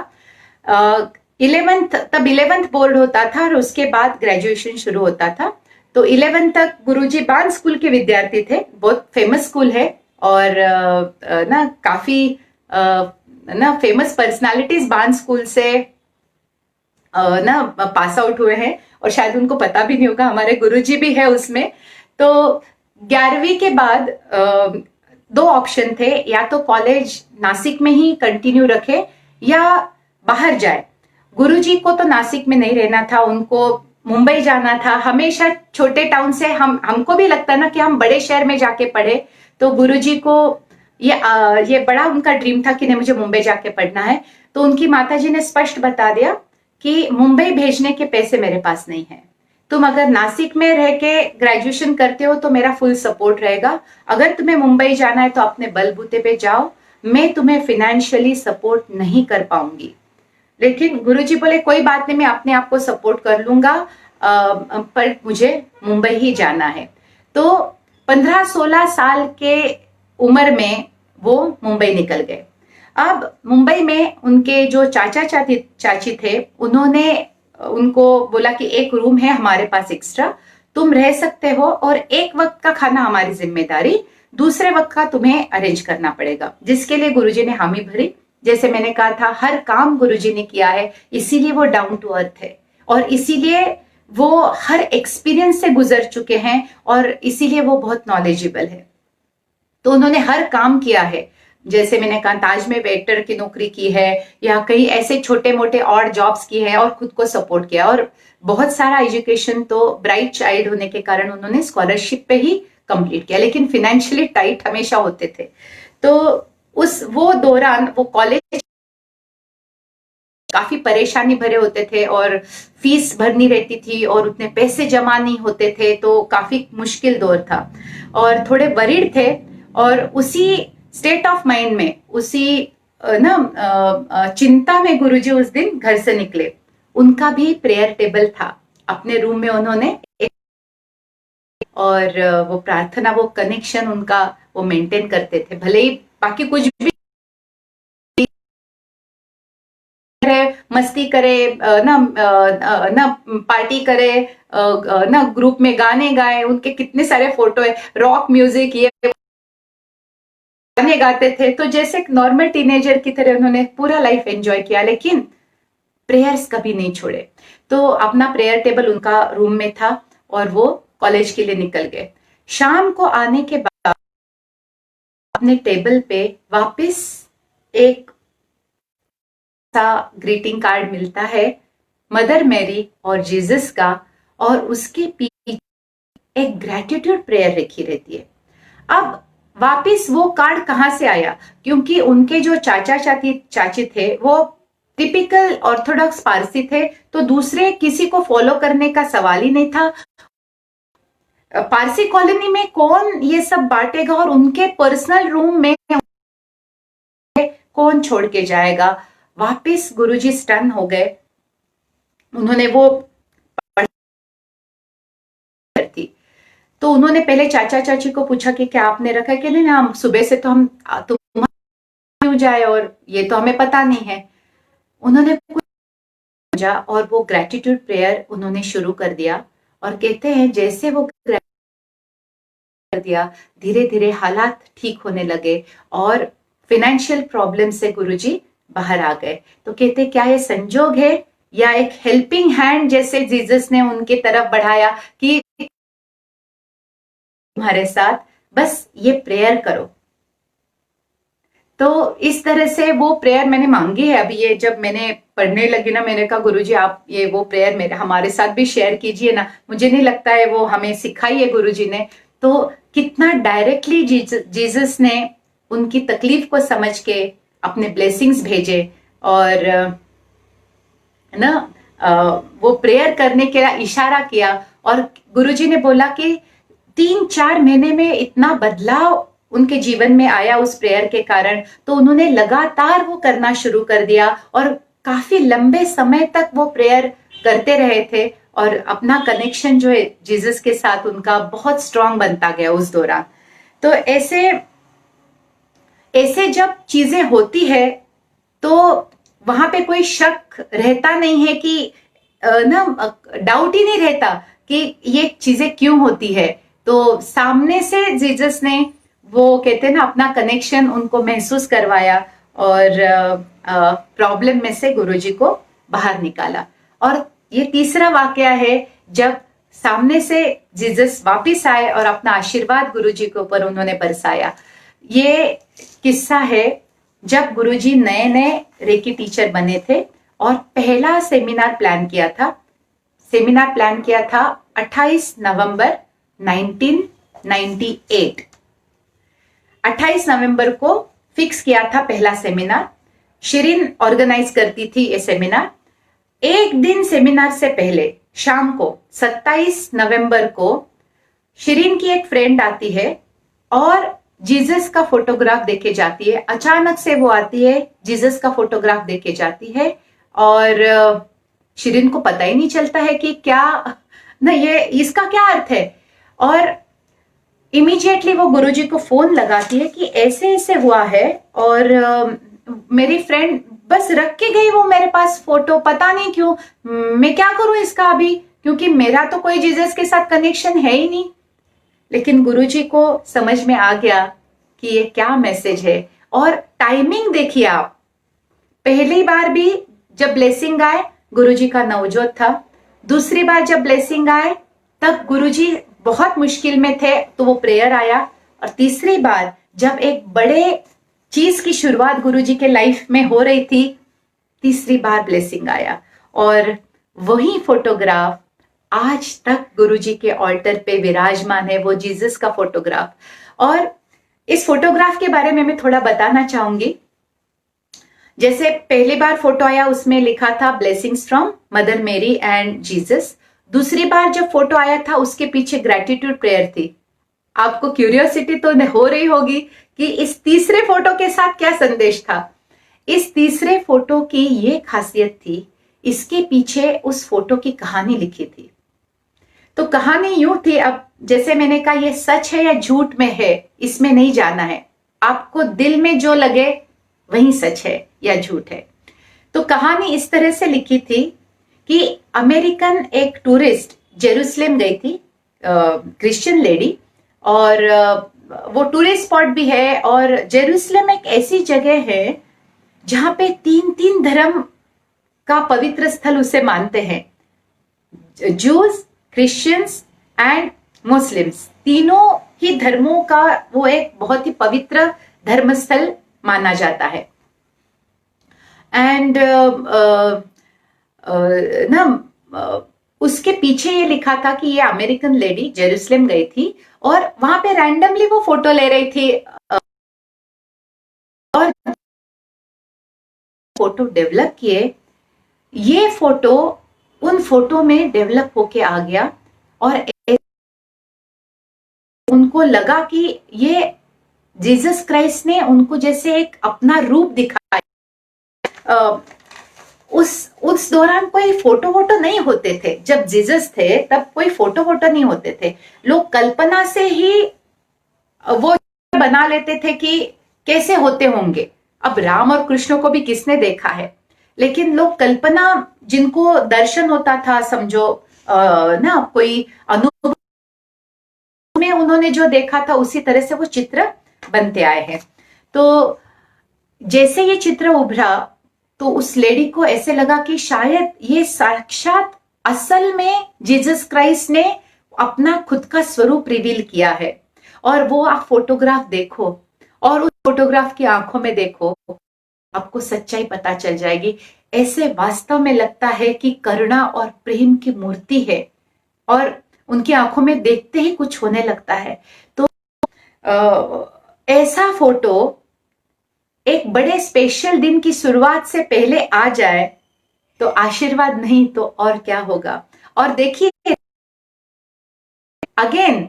[SPEAKER 2] 11th बोर्ड होता था और उसके बाद ग्रेजुएशन शुरू होता था। तो 11th तक गुरुजी बान स्कूल के विद्यार्थी थे, बहुत फेमस स्कूल है और ना काफी ना फेमस पर्सनालिटीज बान स्कूल से ना पास आउट हुए हैं और शायद उनको पता भी नहीं होगा, हमारे गुरुजी भी है उसमें। तो 11वीं के बाद 2 ऑप्शन थे, या तो कॉलेज नासिक में ही कंटिन्यू रखे या बाहर जाए। गुरुजी को तो नासिक में नहीं रहना था, उनको मुंबई जाना था। हमेशा छोटे टाउन से हमको भी लगता ना कि हम बड़े शहर में जाके पढ़े, तो गुरुजी को ये बड़ा उनका ड्रीम था कि नहीं, मुझे मुंबई जाके पढ़ना है। तो उनकी माताजी ने स्पष्ट बता दिया कि मुंबई भेजने के पैसे मेरे पास नहीं है, तुम अगर नासिक में रह के ग्रेजुएशन करते हो तो मेरा फुल सपोर्ट रहेगा, अगर तुम्हें मुंबई जाना है तो अपने बलबूते पे जाओ, मैं तुम्हें फाइनेंशियली सपोर्ट नहीं कर पाऊंगी। लेकिन गुरुजी बोले कोई बात नहीं, मैं अपने आप को सपोर्ट कर लूंगा, पर मुझे मुंबई ही जाना है। तो 15-16 साल के उम्र में वो मुंबई निकल गए। अब मुंबई में उनके जो चाचा चाची थे, उन्होंने उनको बोला कि एक रूम है हमारे पास एक्स्ट्रा, तुम रह सकते हो और एक वक्त का खाना हमारी जिम्मेदारी, दूसरे वक्त का तुम्हें अरेंज करना पड़ेगा। जिसके लिए गुरुजी ने हामी भरी। जैसे मैंने कहा था, हर काम गुरुजी ने किया है, इसीलिए वो डाउन टू अर्थ है और इसीलिए वो हर एक्सपीरियंस से गुजर चुके हैं और इसीलिए वो बहुत नॉलेजेबल है। तो उन्होंने हर काम किया है, जैसे मैंने कहा ताज में वेटर की नौकरी की है या कई ऐसे छोटे मोटे और जॉब्स की है और खुद को सपोर्ट किया। और बहुत सारा एजुकेशन तो ब्राइट चाइल्ड होने के कारण उन्होंने स्कॉलरशिप पे ही कंप्लीट किया, लेकिन फिनेंशियली टाइट हमेशा होते थे। तो वो दौरान वो कॉलेज काफी परेशानी भरे होते थे और फीस भरनी रहती थी और उतने पैसे जमा नहीं होते थे, तो काफी मुश्किल दौर था और थोड़े वरीड थे। और उसी स्टेट ऑफ माइंड में, उसी चिंता में गुरुजी उस दिन घर से निकले। उनका भी प्रेयर टेबल था अपने रूम में, उन्होंने और वो प्रार्थना, वो कनेक्शन उनका वो मेंटेन करते थे, भले ही बाकी कुछ भी मस्ती करे ना पार्टी करे ना ग्रुप में गाने गाए, उनके कितने सारे फोटो है, रॉक म्यूजिक ये गाने गाते थे। तो जैसे एक नॉर्मल टीनेजर की तरह उन्होंने पूरा लाइफ एंजॉय किया, लेकिन प्रेयर्स कभी नहीं छोड़े। तो अपना प्रेयर टेबल उनका रूम में था और वो कॉलेज के लिए निकल गए। शाम को आने के बाद अपने टेबल पे वापस एक ग्रीटिंग कार्ड मिलता है मदर मैरी और जीसस का, और उसके पीछे एक ग्रेटिट्यूड प्रेयर लिखी रहती है। अब वापस वो कार्ड कहां से आया, क्योंकि उनके जो चाचा चाची थे वो टिपिकल ऑर्थोडॉक्स पारसी थे, तो दूसरे किसी को फॉलो करने का सवाल ही नहीं था। पारसी कॉलोनी में कौन ये सब बांटेगा और उनके पर्सनल रूम में कौन छोड़ के जाएगा। वापिस गुरुजी स्टन हो गए, उन्होंने वो थी तो उन्होंने पहले चाचा चाची को पूछा कि क्या आपने रखा है, कि नहीं ना, हम सुबह से तो हम तुम क्यों जाए और ये तो हमें पता नहीं है। उन्होंने पूछा और वो ग्रेटिट्यूड प्रेयर उन्होंने शुरू कर दिया, और कहते हैं जैसे वो कर दिया धीरे धीरे हालात ठीक होने लगे और फाइनेंशियल प्रॉब्लम से गुरुजी बाहर आ गए। तो कहते क्या ये संजोग है या एक हेल्पिंग हैंड जैसे जीसस ने उनके तरफ बढ़ाया कि तुम्हारे साथ, बस ये प्रेयर करो। तो इस तरह से वो प्रेयर मैंने मांगी है। अभी ये जब मैंने पढ़ने लगी ना, मैंने कहा गुरुजी आप ये वो प्रेयर मेरे हमारे साथ भी शेयर कीजिए ना, मुझे नहीं लगता है वो हमें सिखाई है गुरुजी ने। तो कितना डायरेक्टली जीसस ने उनकी तकलीफ को समझ के अपने ब्लेसिंग्स भेजे, और ना वो प्रेयर करने के लिए इशारा किया। और गुरुजी ने बोला कि 3-4 महीने में इतना बदलाव उनके जीवन में आया उस प्रेयर के कारण। तो उन्होंने लगातार वो करना शुरू कर दिया और काफी लंबे समय तक वो प्रेयर करते रहे थे, और अपना कनेक्शन जो है जीसस के साथ उनका बहुत स्ट्रांग बनता गया उस दौरान। तो ऐसे जब चीजें होती है तो वहां पे कोई शक रहता नहीं है कि ना डाउट ही नहीं रहता कि ये चीजें क्यों होती है। तो सामने से जीसस ने वो कहते हैं ना अपना कनेक्शन उनको महसूस करवाया और प्रॉब्लम में से गुरुजी को बाहर निकाला। और ये तीसरा वाकया है जब सामने से जीसस वापिस आए और अपना आशीर्वाद गुरुजी के ऊपर उन्होंने बरसाया। ये किस्सा है जब गुरुजी नए नए रेकी टीचर बने थे और पहला सेमिनार प्लान किया था। सेमिनार प्लान किया था 28 नवंबर 1998। 28 नवंबर को फिक्स किया था पहला सेमिनार। शिरीन ऑर्गेनाइज करती थी ये सेमिनार। एक दिन सेमिनार से पहले शाम को 27 नवंबर को शिरीन की एक फ्रेंड आती है और जीसस का फोटोग्राफ देके जाती है। अचानक से वो आती है, जीसस का फोटोग्राफ देके जाती है, और शिरीन को पता ही नहीं चलता है कि क्या ना ये इसका क्या अर्थ है। और इमीडिएटली वो गुरुजी को फोन लगाती है कि ऐसे ऐसे हुआ है, और मेरी फ्रेंड बस रख के गई वो मेरे पास फोटो, पता नहीं क्यों, मैं क्या करूं इसका अभी, क्योंकि मेरा तो कोई जीसस के साथ कनेक्शन है ही नहीं। लेकिन गुरुजी को समझ में आ गया कि ये क्या मैसेज है। और टाइमिंग देखिए आप, पहली बार भी जब ब्लेसिंग आए गुरुजी का नवजोत था, दूसरी बार जब ब्लेसिंग आए तब गुरुजी बहुत मुश्किल में थे तो वो प्रेयर आया, और तीसरी बार जब एक बड़े चीज की शुरुआत गुरुजी के लाइफ में हो रही थी, तीसरी बार ब्लेसिंग आया। और वही फोटोग्राफ आज तक गुरुजी के ऑल्टर पे विराजमान है, वो जीसस का फोटोग्राफ। और इस फोटोग्राफ के बारे में मैं थोड़ा बताना चाहूंगी। जैसे पहली बार फोटो आया उसमें लिखा था ब्लेसिंग्स फ्रॉम मदर मेरी एंड जीसस। दूसरी बार जब फोटो आया था उसके पीछे ग्रेटिट्यूड प्रेयर थी। आपको क्यूरियोसिटी तो हो रही होगी कि इस तीसरे फोटो के साथ क्या संदेश था। इस तीसरे फोटो की ये खासियत थी, इसके पीछे उस फोटो की कहानी लिखी थी। तो कहानी यूं थी, अब जैसे मैंने कहा ये सच है या झूठ में है, इसमें नहीं जाना है, आपको दिल में जो लगे वही सच है या झूठ है। तो कहानी इस तरह से लिखी थी कि अमेरिकन एक टूरिस्ट जेरूसलेम गई थी, क्रिश्चियन लेडी, और वो टूरिस्ट स्पॉट भी है, और जेरूसलेम एक ऐसी जगह है जहां पे तीन तीन धर्म का पवित्र स्थल उसे मानते हैं, जूस, क्रिश्चियंस एंड मुस्लिम्स, तीनों ही धर्मों का वो एक बहुत ही पवित्र धर्मस्थल माना जाता है। एंड उसके पीछे ये लिखा था कि ये अमेरिकन लेडी जेरूसलेम गई थी और वहां पे रैंडमली वो फोटो ले रही थी, और फोटो डेवलप किए, ये फोटो उन फोटो में डेवलप होके आ गया, और उनको लगा कि ये जीसस क्राइस्ट ने उनको जैसे एक अपना रूप दिखाया। उस दौरान कोई फोटो वोटो नहीं होते थे, जब जीसस थे तब कोई फोटो वोटो नहीं होते थे, लोग कल्पना से ही वो बना लेते थे कि कैसे होते होंगे। अब राम और कृष्ण को भी किसने देखा है, लेकिन लोग कल्पना, जिनको दर्शन होता था, समझो ना कोई अनुभव में उन्होंने जो देखा था उसी तरह से वो चित्र बनते आए हैं। तो जैसे ये चित्र उभरा तो उस लेडी को ऐसे लगा कि शायद ये साक्षात असल में जीसस क्राइस्ट ने अपना खुद का स्वरूप रिवील किया है। और वो आप फोटोग्राफ देखो और उस फोटोग्राफ की आंखों में देखो, आपको सच्चाई पता चल जाएगी। ऐसे वास्तव में लगता है कि करुणा और प्रेम की मूर्ति है, और उनकी आंखों में देखते ही कुछ होने लगता है। तो ऐसा फोटो एक बड़े स्पेशल दिन की शुरुआत से पहले आ जाए तो आशीर्वाद नहीं तो और क्या होगा। और देखिए अगेन,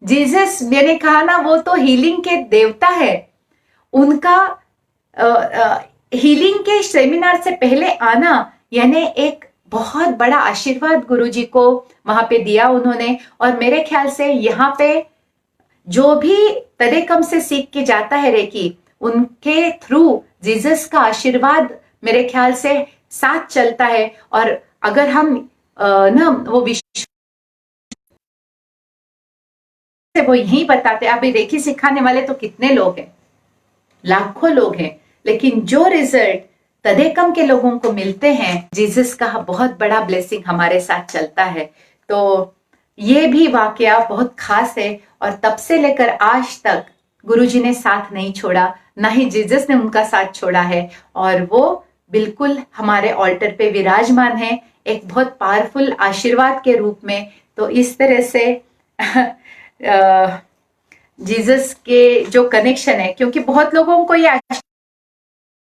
[SPEAKER 2] जीसस, मैंने कहा ना, वो तो हीलिंग के देवता है, उनका हीलिंग के सेमिनार से पहले आना यानी एक बहुत बड़ा आशीर्वाद गुरुजी को वहां पे दिया उन्होंने। और मेरे ख्याल से यहाँ पे जो भी तदेकम से सीख के जाता है रेकी, उनके थ्रू जीसस का आशीर्वाद मेरे ख्याल से साथ चलता है। और अगर हम ना वो विश्व से वो यही बताते, अभी रेकी सिखाने वाले तो कितने लोग हैं, लाखों लोग हैं, लेकिन जो रिजल्ट तदेकम के लोगों को मिलते हैं, जीसस का बहुत बड़ा ब्लेसिंग हमारे साथ चलता है। तो ये भी वाकया बहुत खास है, और तब से लेकर आज तक गुरुजी ने साथ नहीं छोड़ा, ना ही जीसस ने उनका साथ छोड़ा है, और वो बिल्कुल हमारे ऑल्टर पे विराजमान है एक बहुत पावरफुल आशीर्वाद के रूप में। तो इस तरह से जीसस के जो कनेक्शन है, क्योंकि बहुत लोगों को ये,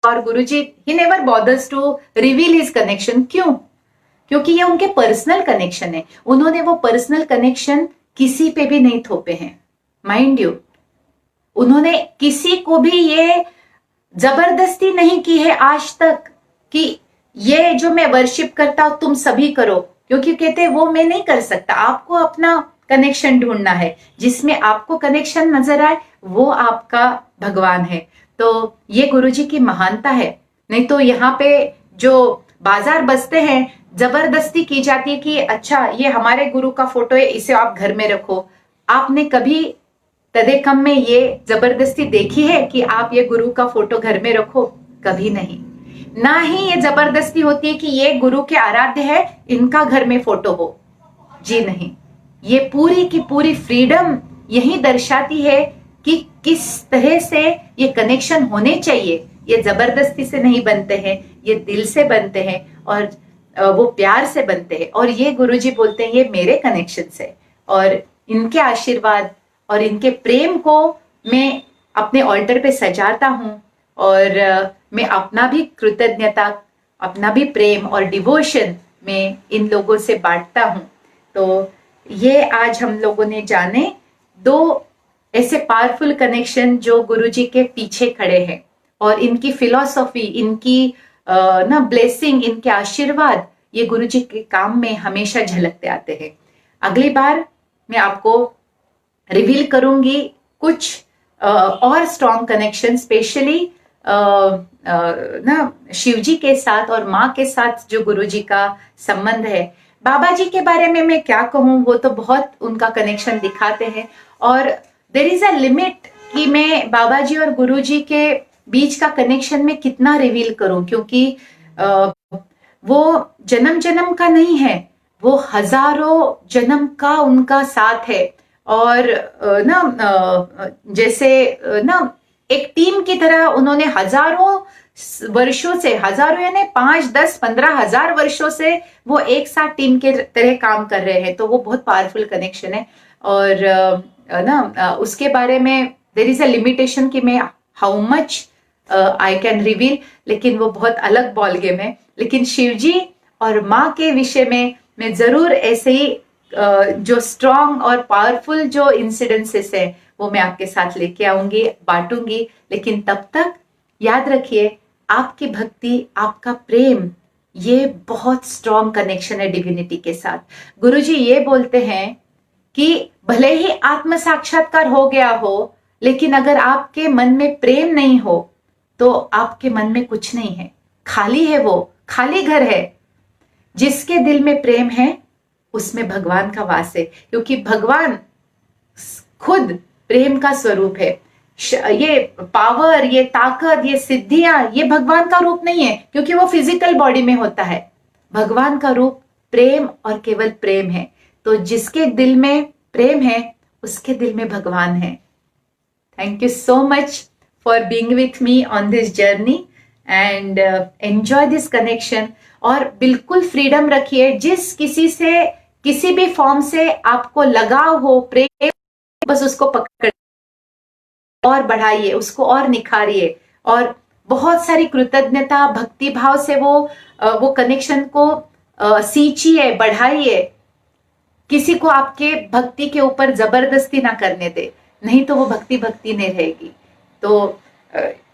[SPEAKER 2] और guruji he never bothers to reveal his connection, क्यों? क्योंकि ये उनके पर्सनल कनेक्शन है, उन्होंने वो पर्सनल कनेक्शन किसी पे भी नहीं थोपे हैं। माइंड यू, उन्होंने किसी को भी ये जबरदस्ती नहीं की है आज तक कि ये जो मैं वर्शिप करता हूं तुम सभी करो, क्योंकि कहते वो मैं नहीं कर सकता, आपको अपना कनेक्शन ढूंढना है, जिसमें आपको कनेक्शन नजर आए वो आपका भगवान है। तो ये गुरुजी की महानता है। नहीं तो यहाँ पे जो बाजार बसते हैं, जबरदस्ती की जाती है कि अच्छा ये हमारे गुरु का फोटो है, इसे आप घर में रखो। आपने कभी तदेकम में ये जबरदस्ती देखी है कि आप ये गुरु का फोटो घर में रखो? कभी नहीं। ना ही ये जबरदस्ती होती है कि ये गुरु के आराध्य है, इनका घर में फोटो हो, जी नहीं। ये पूरी की पूरी फ्रीडम यही दर्शाती है कि किस तरह से ये कनेक्शन होने चाहिए। ये जबरदस्ती से नहीं बनते हैं, ये दिल से बनते हैं, और वो प्यार से बनते हैं। और ये गुरुजी बोलते हैं ये मेरे कनेक्शन से, और इनके आशीर्वाद और इनके प्रेम को मैं अपने ऑल्टर पे सजाता हूँ, और मैं अपना भी कृतज्ञता, अपना भी प्रेम और डिवोशन में इन लोगों से बांटता हूँ। तो ये आज हम लोगों ने जाने दो ऐसे पावरफुल कनेक्शन जो गुरुजी के पीछे खड़े हैं, और इनकी फिलॉसफी, इनकी ना ब्लेसिंग, इनके आशीर्वाद ये गुरुजी के काम में हमेशा झलकते आते हैं। अगली बार मैं आपको रिवील करूंगी कुछ और स्ट्रॉन्ग कनेक्शन, स्पेशली ना शिव जी के साथ और माँ के साथ जो गुरुजी का संबंध है। बाबा जी के बारे में मैं क्या कहूँ, वो तो बहुत उनका कनेक्शन दिखाते हैं, और देयर इज अ लिमिट कि मैं बाबा जी और गुरुजी के बीच का कनेक्शन में कितना रिवील करूं, क्योंकि वो जन्म जन्म का नहीं है, वो हजारों जन्म का उनका साथ है। और जैसे ना एक टीम की तरह उन्होंने हजारों वर्षों से, हजारों यानी 5, 10, 15,000 वर्षों से वो एक साथ टीम के तरह काम कर रहे हैं। तो वो बहुत पावरफुल कनेक्शन है। और उसके बारे में देयर इज अ लिमिटेशन कि मैं how much I can reveal, लेकिन वो बहुत अलग बॉल गेम है। लेकिन शिवजी और माँ के विषय में मैं जरूर ऐसे ही जो स्ट्रॉन्ग और पावरफुल जो इंसिडेंसेस है वो मैं आपके साथ लेके आऊंगी, बांटूंगी। लेकिन तब तक याद रखिए, आपकी भक्ति, आपका प्रेम, ये बहुत स्ट्रॉन्ग कनेक्शन है डिविनिटी के साथ। गुरुजी ये बोलते हैं कि भले ही आत्म साक्षात्कार हो गया हो, लेकिन अगर आपके मन में प्रेम नहीं हो तो आपके मन में कुछ नहीं है, खाली है, वो खाली घर है। जिसके दिल में प्रेम है उसमें भगवान का वास है, क्योंकि भगवान खुद प्रेम का स्वरूप है। ये पावर, ये ताकत, ये सिद्धियां, ये भगवान का रूप नहीं है, क्योंकि वो फिजिकल बॉडी में होता है। भगवान का रूप प्रेम और केवल प्रेम है। तो जिसके दिल में प्रेम है उसके दिल में भगवान है। Thank you so much for being with me on this journey and enjoy this connection. और बिल्कुल फ्रीडम रखिए, जिस किसी से, किसी भी फॉर्म से आपको लगाव हो, प्रेम, बस उसको पकड़ और बढ़ाइए, उसको और निखारिए, और बहुत सारी कृतज्ञता, भक्ति भाव से वो कनेक्शन को सींचिए, बढ़ाइए। किसी को आपके भक्ति के ऊपर जबरदस्ती ना करने दे, नहीं तो वो भक्ति नहीं रहेगी। तो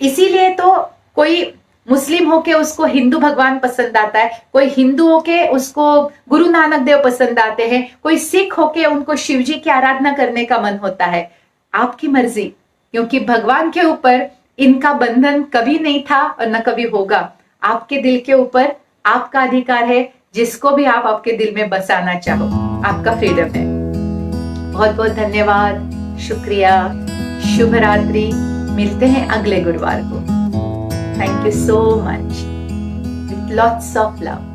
[SPEAKER 2] इसीलिए तो कोई मुस्लिम होके उसको हिंदू भगवान पसंद आता है, कोई हिंदू होके उसको गुरु नानक देव पसंद आते हैं, कोई सिख होके उनको शिव जी की आराधना करने का मन होता है। आपकी मर्जी, क्योंकि भगवान के ऊपर इनका बंधन कभी नहीं था और न कभी होगा। आपके दिल के ऊपर आपका अधिकार है, जिसको भी आप आपके दिल में बसाना चाहो, आपका फ्रीडम है। बहुत बहुत धन्यवाद, शुक्रिया, शुभ रात्रि। मिलते हैं अगले गुरुवार को। Thank you so much with lots of love.